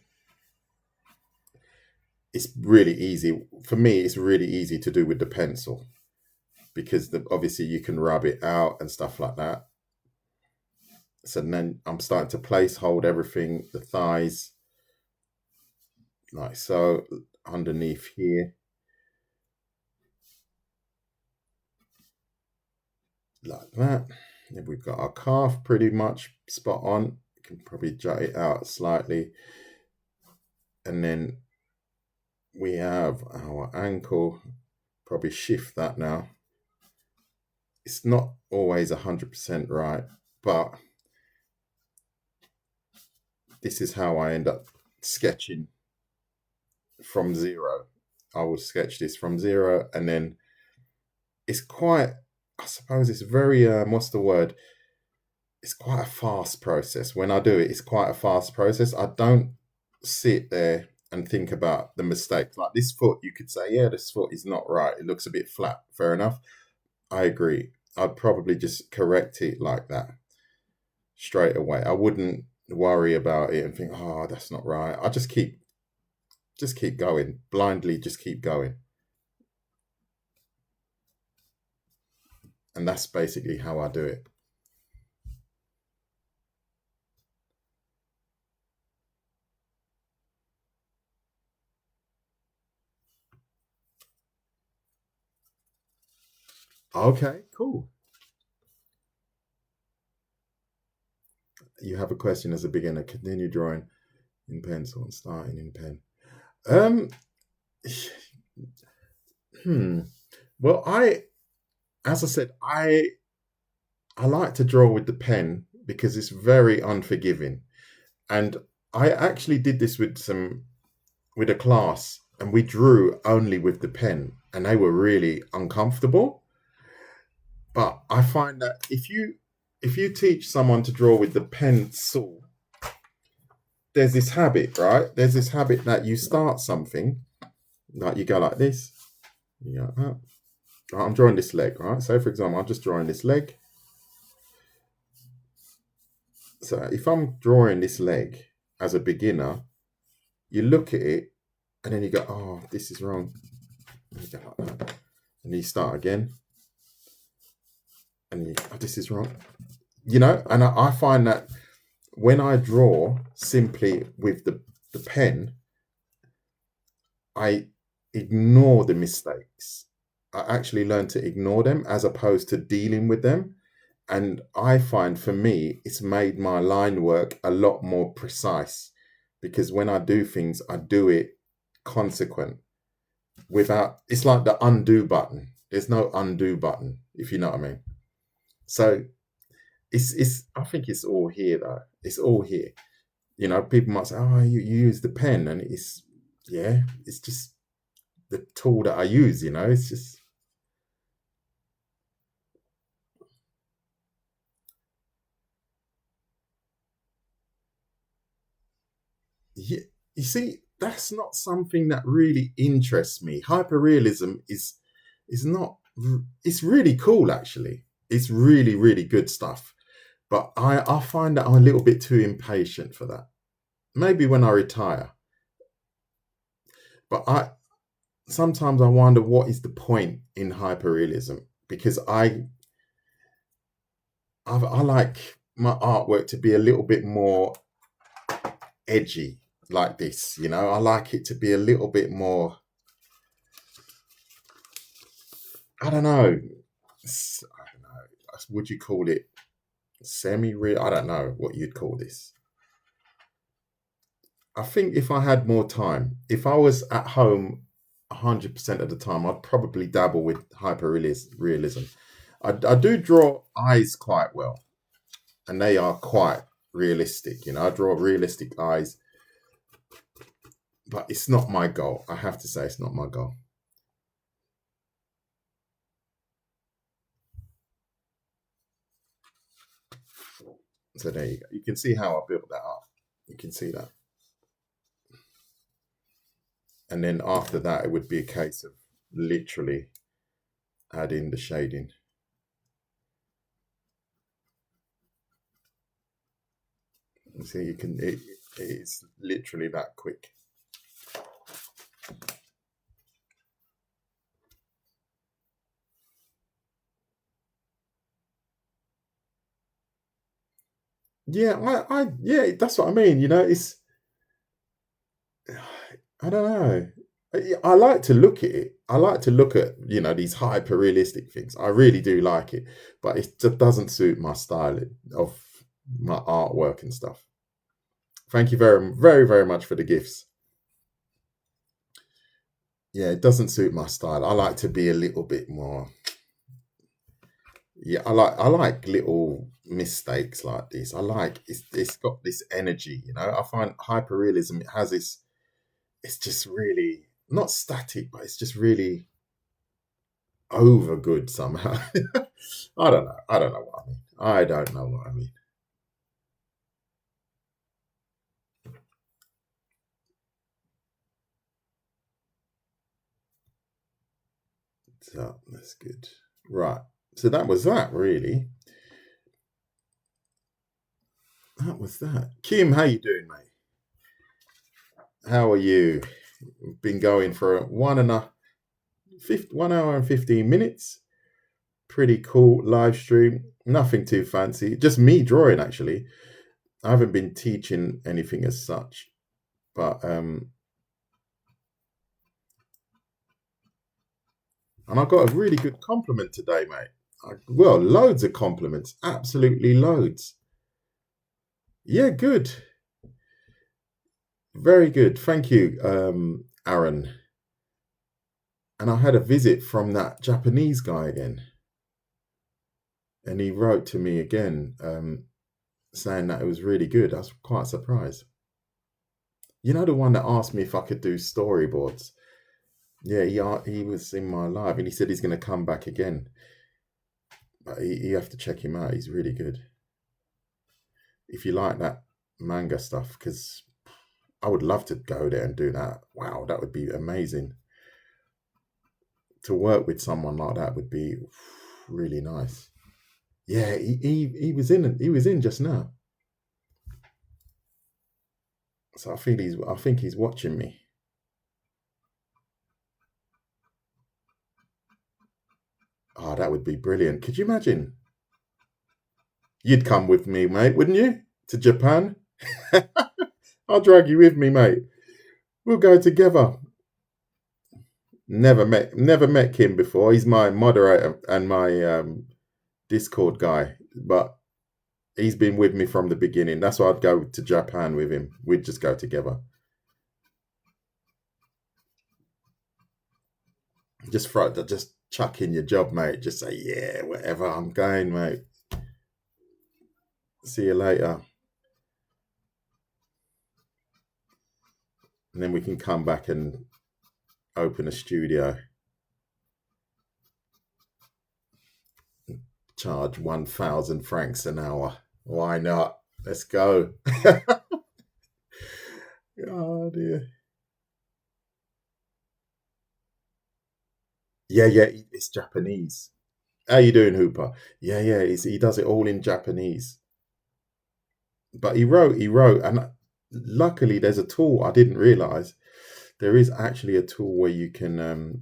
It's really easy. For me, it's really easy to do with the pencil because obviously you can rub it out and stuff like that. So then I'm starting to place hold everything, the thighs, like so, underneath here, like that. And we've got our calf pretty much spot on. You can probably jut it out slightly. And then we have our ankle, probably shift that now. it's not always 100% right, but this is how I end up sketching from zero. I will sketch this from zero, and then it's quite, I suppose it's very, what's the word? It's quite a fast process. When I do it, it's quite a fast process. I don't sit there and think about the mistakes. Like this foot, you could say, yeah, this foot is not right. It looks a bit flat. Fair enough. I agree. I'd probably just correct it like that straight away. I wouldn't worry about it and think, oh, that's not right. I just keep going. Blindly just keep going. And that's basically how I do it. Okay, cool. You have a question as a beginner. Continue drawing in pencil and starting in pen. Um, hmm. Well, as I said, I like to draw with the pen because it's very unforgiving. And I actually did this with a class, and we drew only with the pen, and they were really uncomfortable. But I find that if you teach someone to draw with the pencil, there's this habit, right? There's this habit that you start something, like you go like this. You go, oh, right, I'm drawing this leg, right? So, for example, I'm just drawing this leg. So, if I'm drawing this leg as a beginner, you look at it and then you go, oh, this is wrong. And you go like that. And you start again. And you, oh, this is wrong. And I find that when I draw simply with the pen, I ignore the mistakes. I actually learn to ignore them as opposed to dealing with them. And I find for me, it's made my line work a lot more precise because when I do things, I do it consequent without, it's like the undo button. There's no undo button, if you know what I mean. So it's I think it's all here though. It's all here. People might say, oh, you use the pen, and yeah, it's just the tool that I use, it's just, yeah, you see, that's not something that really interests me. Hyperrealism is not, it's really cool actually. It's really, really good stuff. But I find that I'm a little bit too impatient for that. Maybe when I retire. But sometimes I wonder what is the point in hyperrealism, because I like my artwork to be a little bit more edgy like this. I like it to be a little bit more, I don't know. I don't know. Would you call it semi-real? I don't know what you'd call this. I think if I had more time, if I was at home 100% of the time, I'd probably dabble with hyper realism. I do draw eyes quite well, and they are quite realistic. I draw realistic eyes, but it's not my goal. I have to say, it's not my goal. So there you go. You can see how I built that up. You can see that. And then after that, it would be a case of literally adding the shading. You see, it's literally that quick. Yeah, yeah, that's what I mean. It's, I don't know. I like to look at it. I like to look at these hyper realistic things. I really do like it, but it just doesn't suit my style of my artwork and stuff. Thank you very, very, very much for the gifts. Yeah, it doesn't suit my style. I like to be a little bit more. Yeah, I like little mistakes like this. I like it's got this energy, you know. I find hyperrealism, it has this, it's just really not static, but it's just really over good somehow. I don't know. I don't know what I mean. I don't know what I mean. So that's good. Right. So that was that really. That was that. Kim, how you doing, mate? How are you? We've been going for 1 hour and 15 minutes. Pretty cool live stream. Nothing too fancy. Just me drawing actually. I haven't been teaching anything as such, but and I got a really good compliment today, mate. Well, loads of compliments, absolutely loads. Yeah, good, very good. Thank you, Aaron. And I had a visit from that Japanese guy again, and he wrote to me again, saying that it was really good. I was quite surprised. You know, the one that asked me if I could do storyboards. Yeah, he was in my live, and he said he's going to come back again. But you have to check him out. He's really good. If you like that manga stuff, because I would love to go there and do that. Wow, that would be amazing. To work with someone like that would be really nice. Yeah, he was in just now. So I think he's watching me. Oh, that would be brilliant. Could you imagine? You'd come with me, mate, wouldn't you? To Japan? I'll drag you with me, mate. We'll go together. Never met Kim before. He's my moderator and my Discord guy, but he's been with me from the beginning. That's why I'd go to Japan with him. We'd just go together. Just chuck in your job, mate. Just say, yeah, whatever. I'm going, mate. See you later. And then we can come back and open a studio. Charge 1,000 francs an hour. Why not? Let's go. Oh dear. Yeah, yeah, it's Japanese. How you doing, Hooper? Yeah, yeah, he does it all in Japanese. But he wrote, and luckily there's a tool I didn't realize. There is actually a tool where you can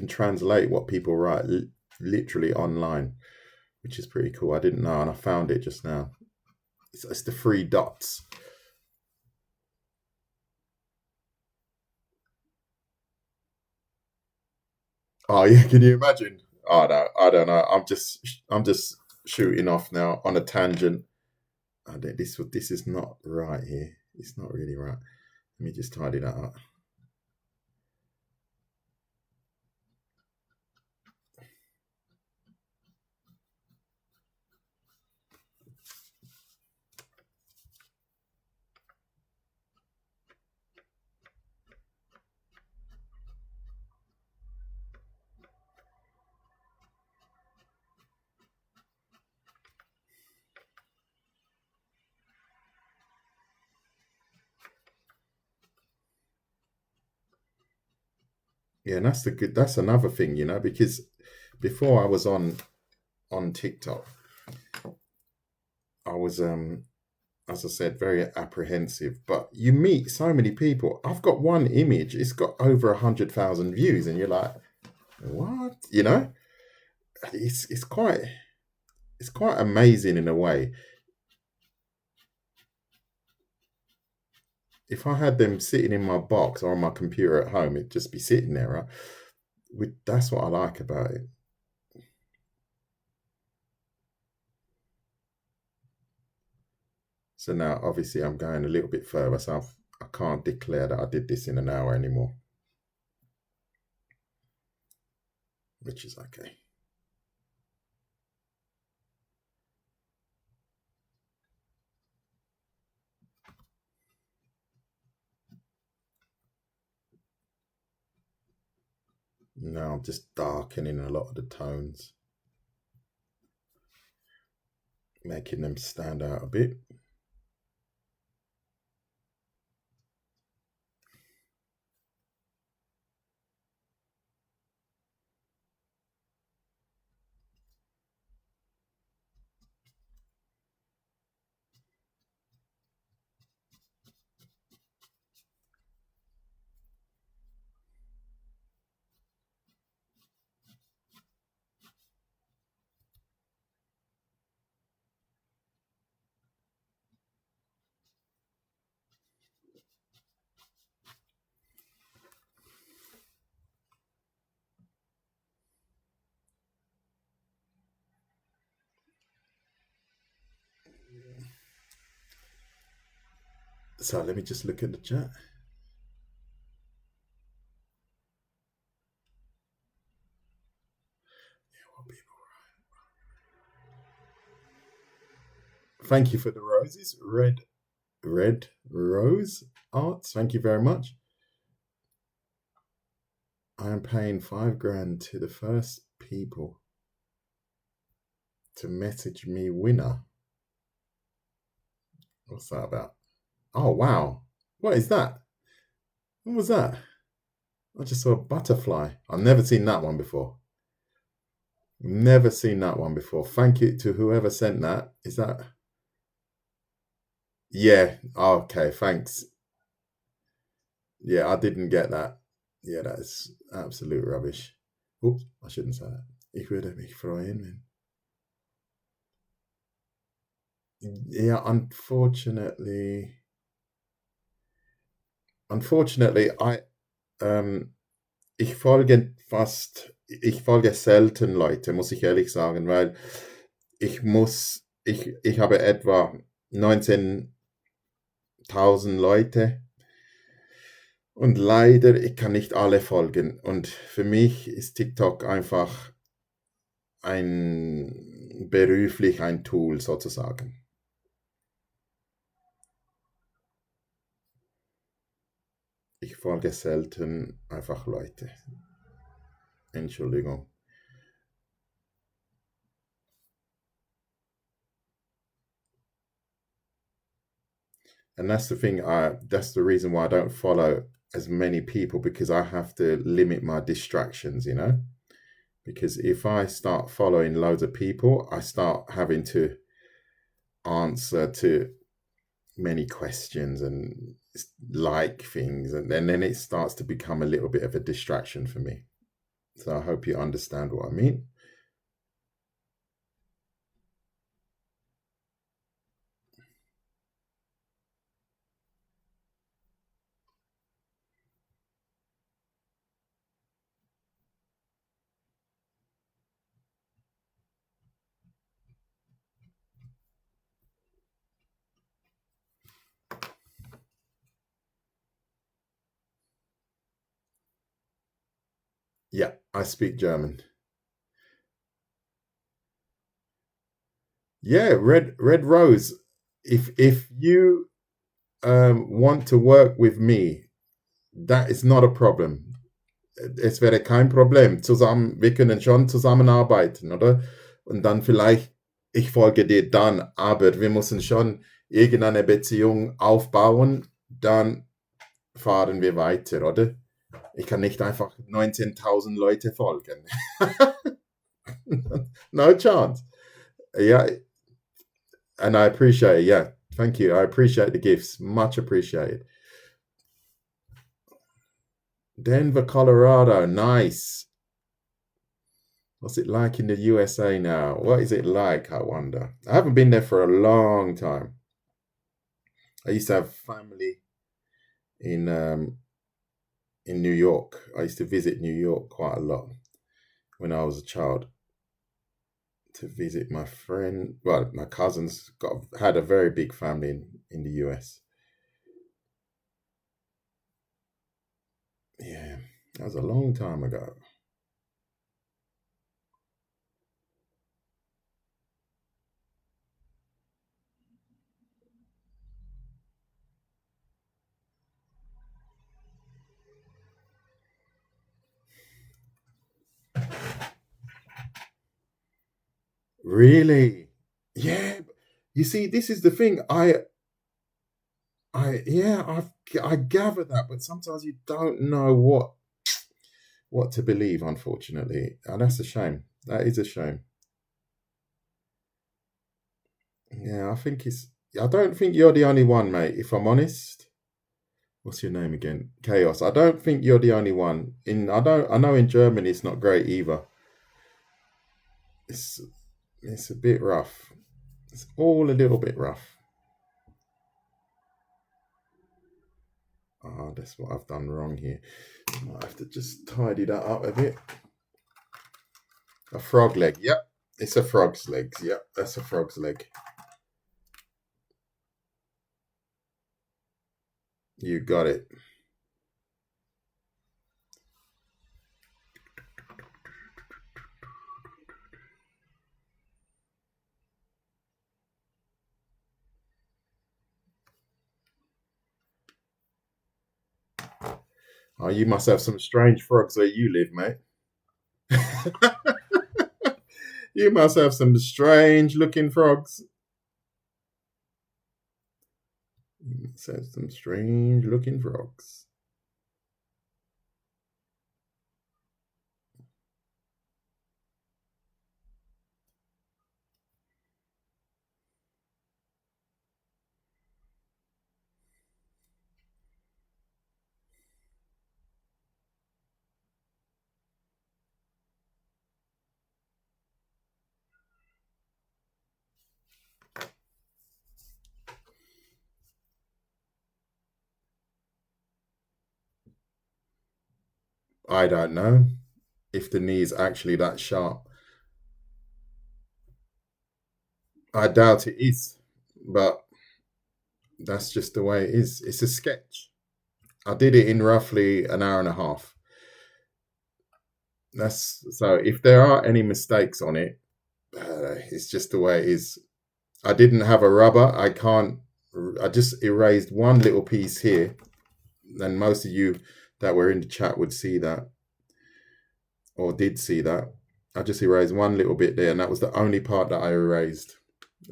translate what people write literally online, which is pretty cool. I didn't know, and I found it just now. It's the three dots. Oh yeah, can you imagine? Oh no, I don't know. I'm just shooting off now on a tangent. This is not right here. It's not really right. Let me just tidy that up. Yeah, and that's another thing, because before I was on TikTok, I was as I said, very apprehensive. But you meet so many people. I've got one image, it's got over 100,000 views, and you're like, what? It's quite amazing in a way. If I had them sitting in my box or on my computer at home, it'd just be sitting there, right? That's what I like about it. So now, obviously, I'm going a little bit further, so I can't declare that I did this in an hour anymore, which is okay. Now I'm just darkening a lot of the tones, making them stand out a bit. So let me just look at the chat. Thank you for the roses. Red Rose Arts. Thank you very much. I am paying £5 to the first people to message me winner. What's that about? Oh wow. What is that? What was that? I just saw a butterfly. I've never seen that one before. Never seen that one before. Thank you to whoever sent that. Is that? Yeah. Okay. Thanks. Yeah, I didn't get that. Yeah, that is absolute rubbish. Oops, I shouldn't say that. Ich würde mich freuen. Yeah, unfortunately, ähm, ich folge selten Leute, muss ich ehrlich sagen, weil ich habe etwa 19.000 Leute und leider, ich kann nicht alle folgen. Und für mich ist TikTok einfach beruflich ein Tool sozusagen. Ich folge selten einfach Leute. Entschuldigung. And that's the thing. That's the reason why I don't follow as many people, because I have to limit my distractions. Because if I start following loads of people, I start having to answer to many questions and like things, and then it starts to become a little bit of a distraction for me. So I hope you understand what I mean. Yeah, I speak German. Yeah, Red Rose. If you want to work with me, that is not a problem. Es wäre kein Problem. Wir können schon zusammenarbeiten, oder? Und dann vielleicht, ich folge dir dann, aber wir müssen schon irgendeine Beziehung aufbauen, dann fahren wir weiter, oder? Ich kann nicht einfach 19.000 Leute folgen. No chance. Yeah, and I appreciate it. Yeah, thank you. I appreciate the gifts. Much appreciated. Denver, Colorado. Nice. What's it like in the USA now? What is it like, I wonder? I haven't been there for a long time. I used to have family in New York. I used to visit New York quite a lot when I was a child, to visit my friend. Well, my cousins had a very big family in the US. Yeah, that was a long time ago. Really? Yeah. You see, this is the thing. Yeah, I gather that, but sometimes you don't know what to believe, unfortunately. And that's a shame. That is a shame. Yeah, I think it's. I don't think you're the only one, mate. If I'm honest, what's your name again? Chaos. I don't think you're the only one. I don't. I know in Germany it's not great either. It's it's a bit rough. It's all a little bit rough. Ah, that's what I've done wrong here. I have to just tidy that up a bit. A frog leg. Yep, it's a frog's legs. Yep, that's a frog's leg. You got it. Oh, you must have some strange frogs where you live, mate. You must have some strange looking frogs. You must have some strange looking frogs. I don't know if the knee is actually that sharp. I doubt it is, but that's just the way it is. It's a sketch. I did it in roughly an hour and a half. That's so. If there are any mistakes on it, it's just the way it is. I didn't have a rubber. I can't. I just erased one little piece here, and most of you that were in the chat would see that or did see that. I just erased one little bit there, and that was the only part that I erased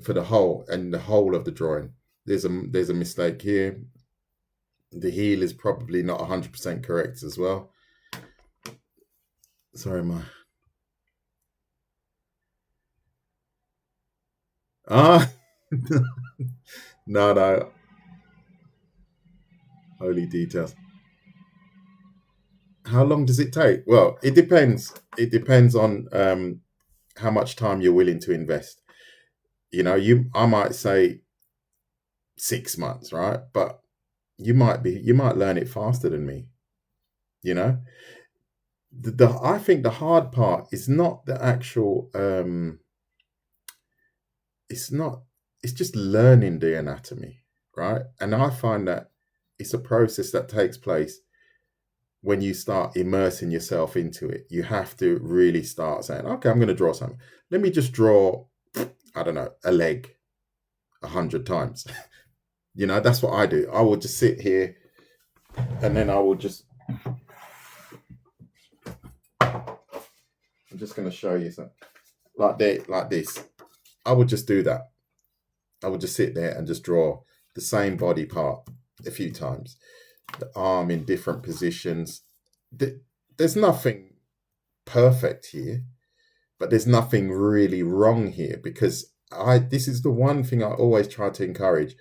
for the whole of the drawing. There's a mistake here. The heel is probably not 100% correct as well. Sorry, my ah no, holy details. How long does it take? Well, it depends. It depends on how much time you're willing to invest. I might say 6 months, right? But you might learn it faster than me. You know, I think the hard part is not the actual. It's not. It's just learning the anatomy, right? And I find that it's a process that takes place when you start immersing yourself into it. You have to really start saying, "Okay, I'm going to draw something. Let me just draw. I don't know, a leg 100 times." That's what I do. I will just sit here, and then I will just. I'm just going to show you something like this. I would just do that. I would just sit there and just draw the same body part a few times. The arm in different positions. There's nothing perfect here, but there's nothing really wrong here because this is the one thing I always try to encourage.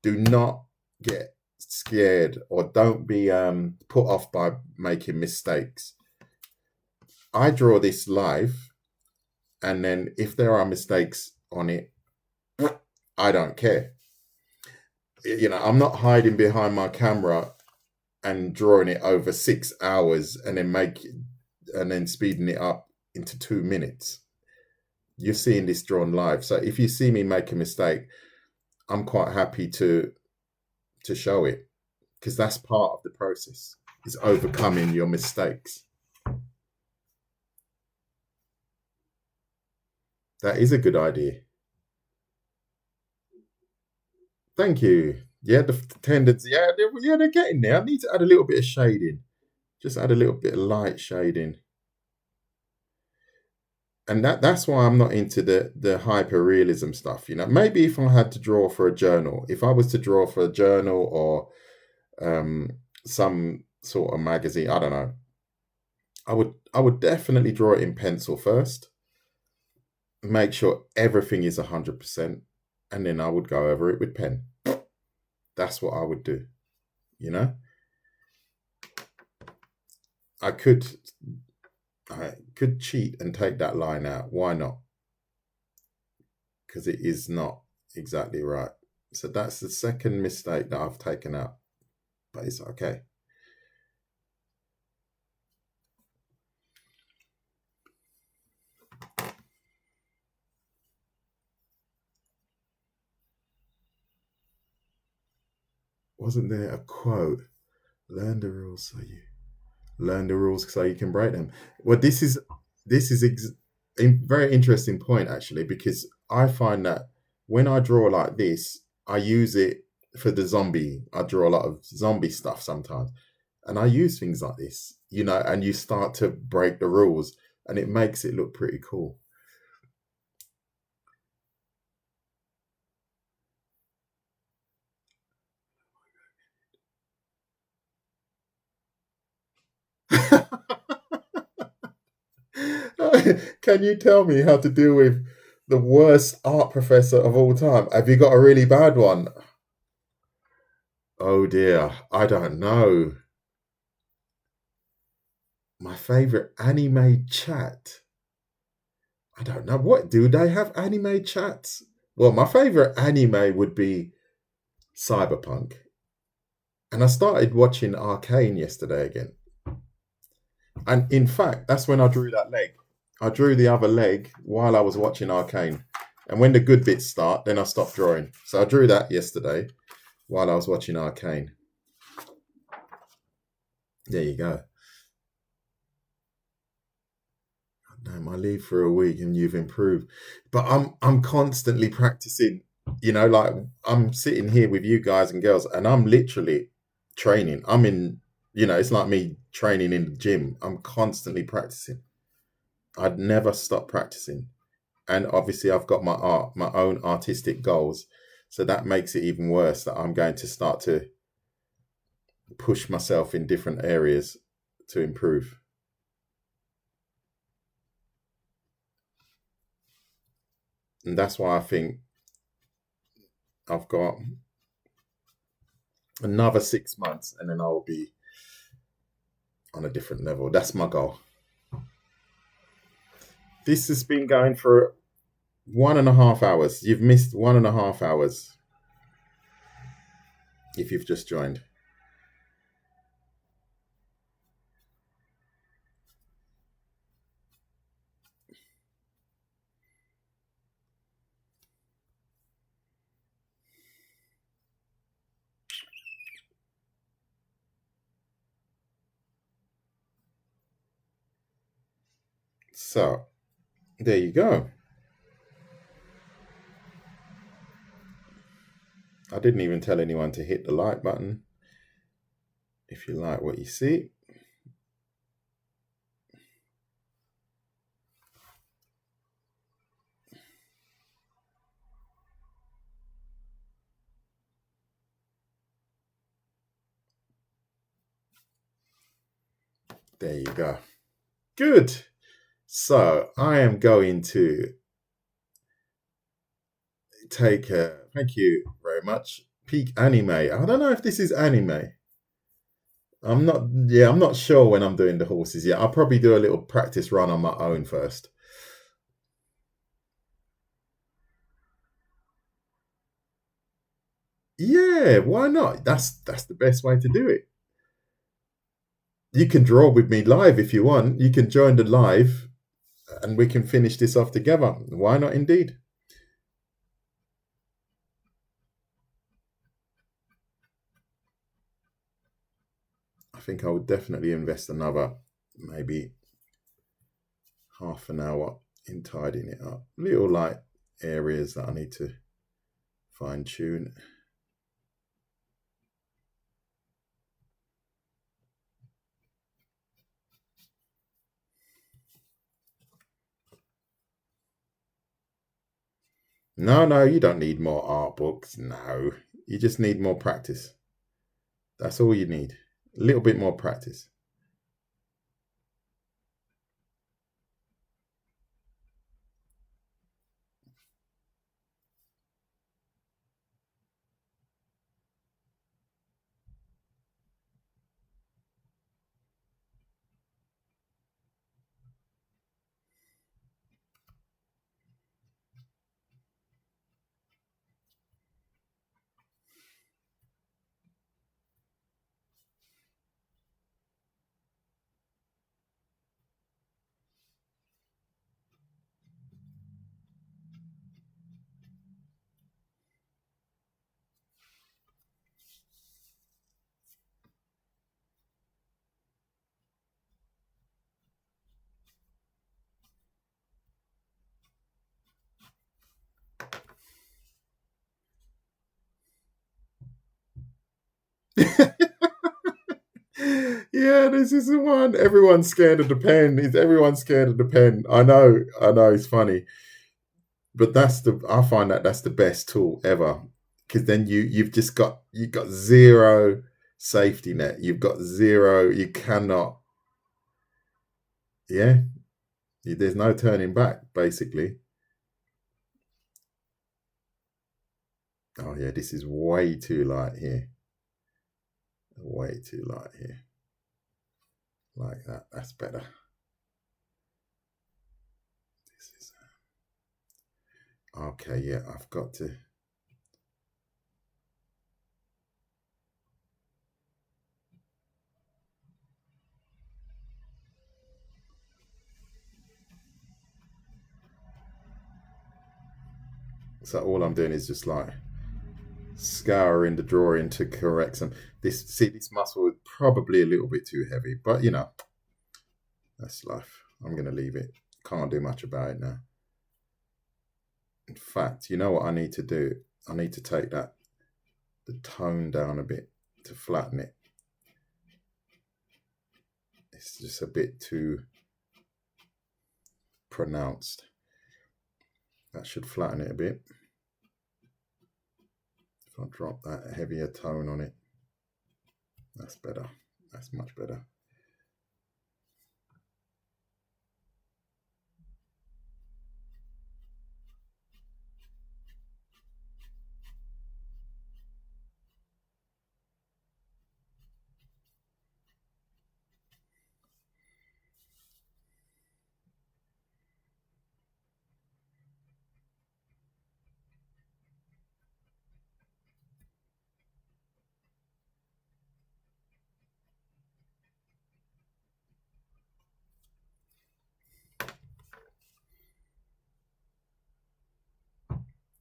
Do not get scared or don't be put off by making mistakes. I draw this live, and then if there are mistakes on it, I don't care. I'm not hiding behind my camera and drawing it over 6 hours and then speeding it up into 2 minutes. You're seeing this drawn live. So if you see me make a mistake, I'm quite happy to show it because that's part of the process. Is overcoming your mistakes. That is a good idea. Thank you. Yeah, the tendons. Yeah, they're getting there. I need to add a little bit of shading. Just add a little bit of light shading. And that's why I'm not into the hyper realism stuff. Maybe if I had to draw for a journal, if I was to draw for a journal or um, some sort of magazine, I don't know. I would definitely draw it in pencil first, make sure everything is 100%, and then I would go over it with pen. That's what I would do. You know, I could I could cheat and take that line out. Why not? Because it is not exactly right. So that's the second mistake that I've taken out, but it's okay. Wasn't there a quote? Learn the rules so you learn the rules so you can break them. Well, this is a very interesting point actually, because I find that when I draw like this, I use it for the zombie. I draw a lot of zombie stuff sometimes, and I use things like this, and you start to break the rules, and it makes it look pretty cool. Can you tell me how to deal with the worst art professor of all time? Have you got a really bad one? Oh dear, I don't know. My favorite anime chat. I don't know. What do they have anime chats? Well, my favorite anime would be Cyberpunk. And I started watching Arcane yesterday again. And in fact, that's when I drew that leg. I drew the other leg while I was watching Arcane. And when the good bits start, then I stop drawing. So I drew that yesterday while I was watching Arcane. There you go. Damn, I leave for a week and you've improved. But I'm constantly practicing. Like I'm sitting here with you guys and girls, and I'm literally training. I'm in. It's like me training in the gym. I'm constantly practicing. I'd never stop practicing. And obviously, I've got my own artistic goals, so that makes it even worse that I'm going to start to push myself in different areas to improve. And that's why I think I've got another 6 months, and then I'll be on a different level. That's my goal. This has been going for 1.5 hours. You've missed 1.5 hours if you've just joined. So there you go. I didn't even tell anyone to hit the like button if you like what you see. There you go. Good. So I am going to take a thank you very much. Peak anime. I don't know if this is anime. I'm not sure when I'm doing the horses yet. I'll probably do a little practice run on my own first. Yeah, why not? That's the best way to do it. You can draw with me live if you want. You can join the live and we can finish this off together. Why not indeed? I think I would definitely invest another maybe half an hour in tidying it up. Little light areas that I need to fine tune. No, no, you don't need more art books. No, you just need more practice. That's all you need. A little bit more practice. Yeah, this is the one. Everyone's scared of the pen. Is everyone scared of the pen? I know. It's funny, but I find that that's the best tool ever because then you've got zero safety net. You've got zero. You cannot. Yeah, there's no turning back. Basically. Oh yeah, this is way too light here. Way too light here. Like that. That's better. This is okay. Yeah, I've got to. So all I'm doing is just like scouring the drawing to correct some. This muscle is probably a little bit too heavy, but that's life. I'm gonna leave it. Can't do much about it now. In fact, you know what I need to do? I need to take the tone down a bit to flatten it. It's just a bit too pronounced. That should flatten it a bit. If I drop that heavier tone on it, that's better. That's much better.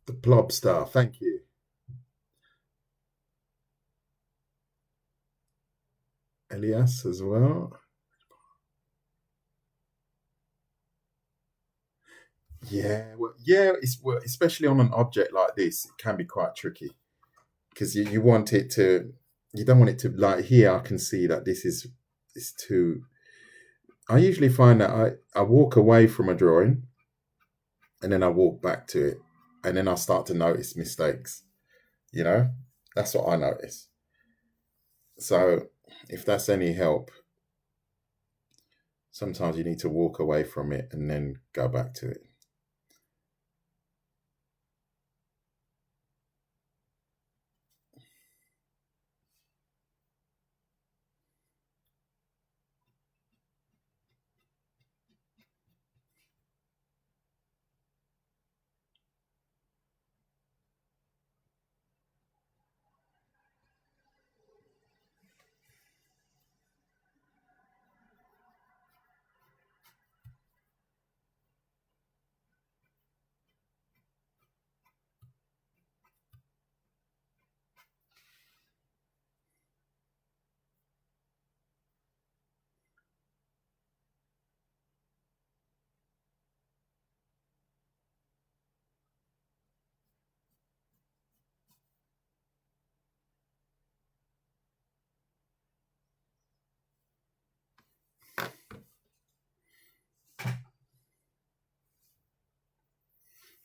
The blob star. Thank you. Elias as well. Yeah, especially on an object like this, it can be quite tricky because you want it to, you don't want it to like here. I can see that is too. I usually find that I walk away from a drawing and then I walk back to it, and then I start to notice mistakes. You know, that's what I notice. So if that's any help, sometimes you need to walk away from it and then go back to it.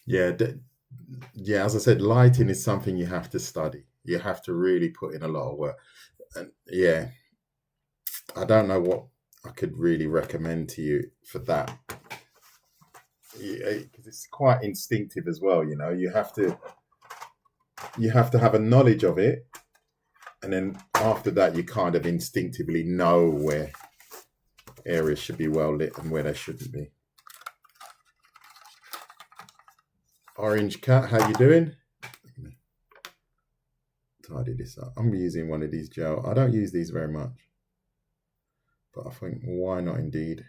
Yeah, Yeah, as I said, lighting is something you have to study. You have to really put in a lot of work. And yeah, I don't know what I could really recommend to you for that. Because it's quite instinctive as well. You have to have a knowledge of it, and then after that, you kind of instinctively know where areas should be well lit and where they shouldn't be. Orange cat, how you doing? Tidy this up. I'm using one of these gel. I don't use these very much, but I think why not indeed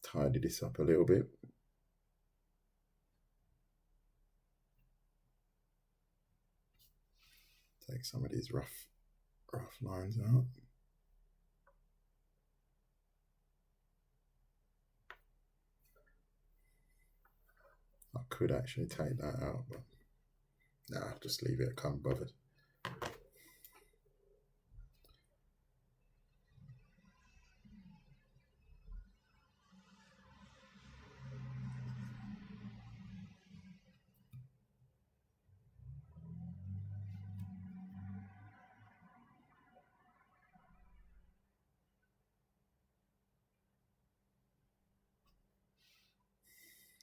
tidy this up a little bit. Take some of these rough lines out. I could actually take that out, but nah, just leave it. I can't be bothered.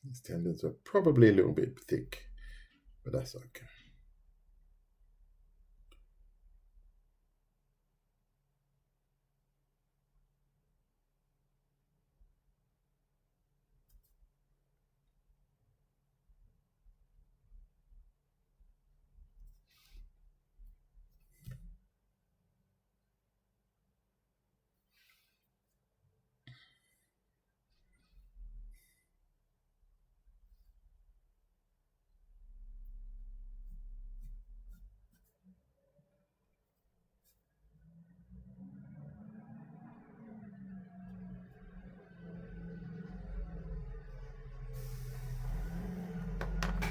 These tendons are probably a little bit thick, but that's okay.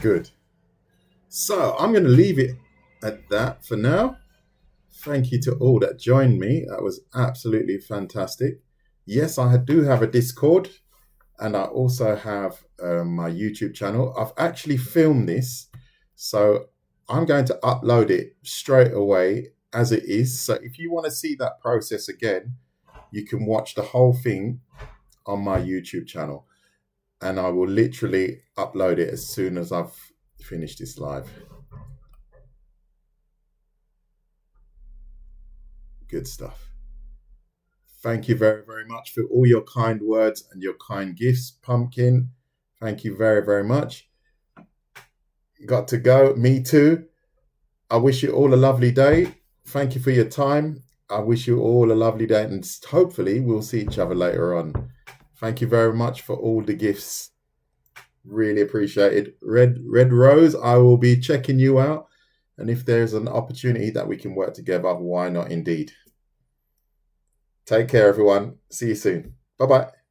Good. So I'm going to leave it at that for now. Thank you to all that joined me. That was absolutely fantastic. Yes, I do have a Discord, and I also have my YouTube channel. I've actually filmed this, so I'm going to upload it straight away as it is. So if you want to see that process again, you can watch the whole thing on my YouTube channel, and I will literally upload it as soon as I've finished this live. Good stuff. Thank you very, very much for all your kind words and your kind gifts, Pumpkin. Thank you very, very much. Got to go. Me too. I wish you all a lovely day. Thank you for your time. I wish you all a lovely day, and hopefully we'll see each other later on. Thank you very much for all the gifts. Really appreciated. Red Rose, I will be checking you out. And if there's an opportunity that we can work together, why not indeed? Take care, everyone. See you soon. Bye bye.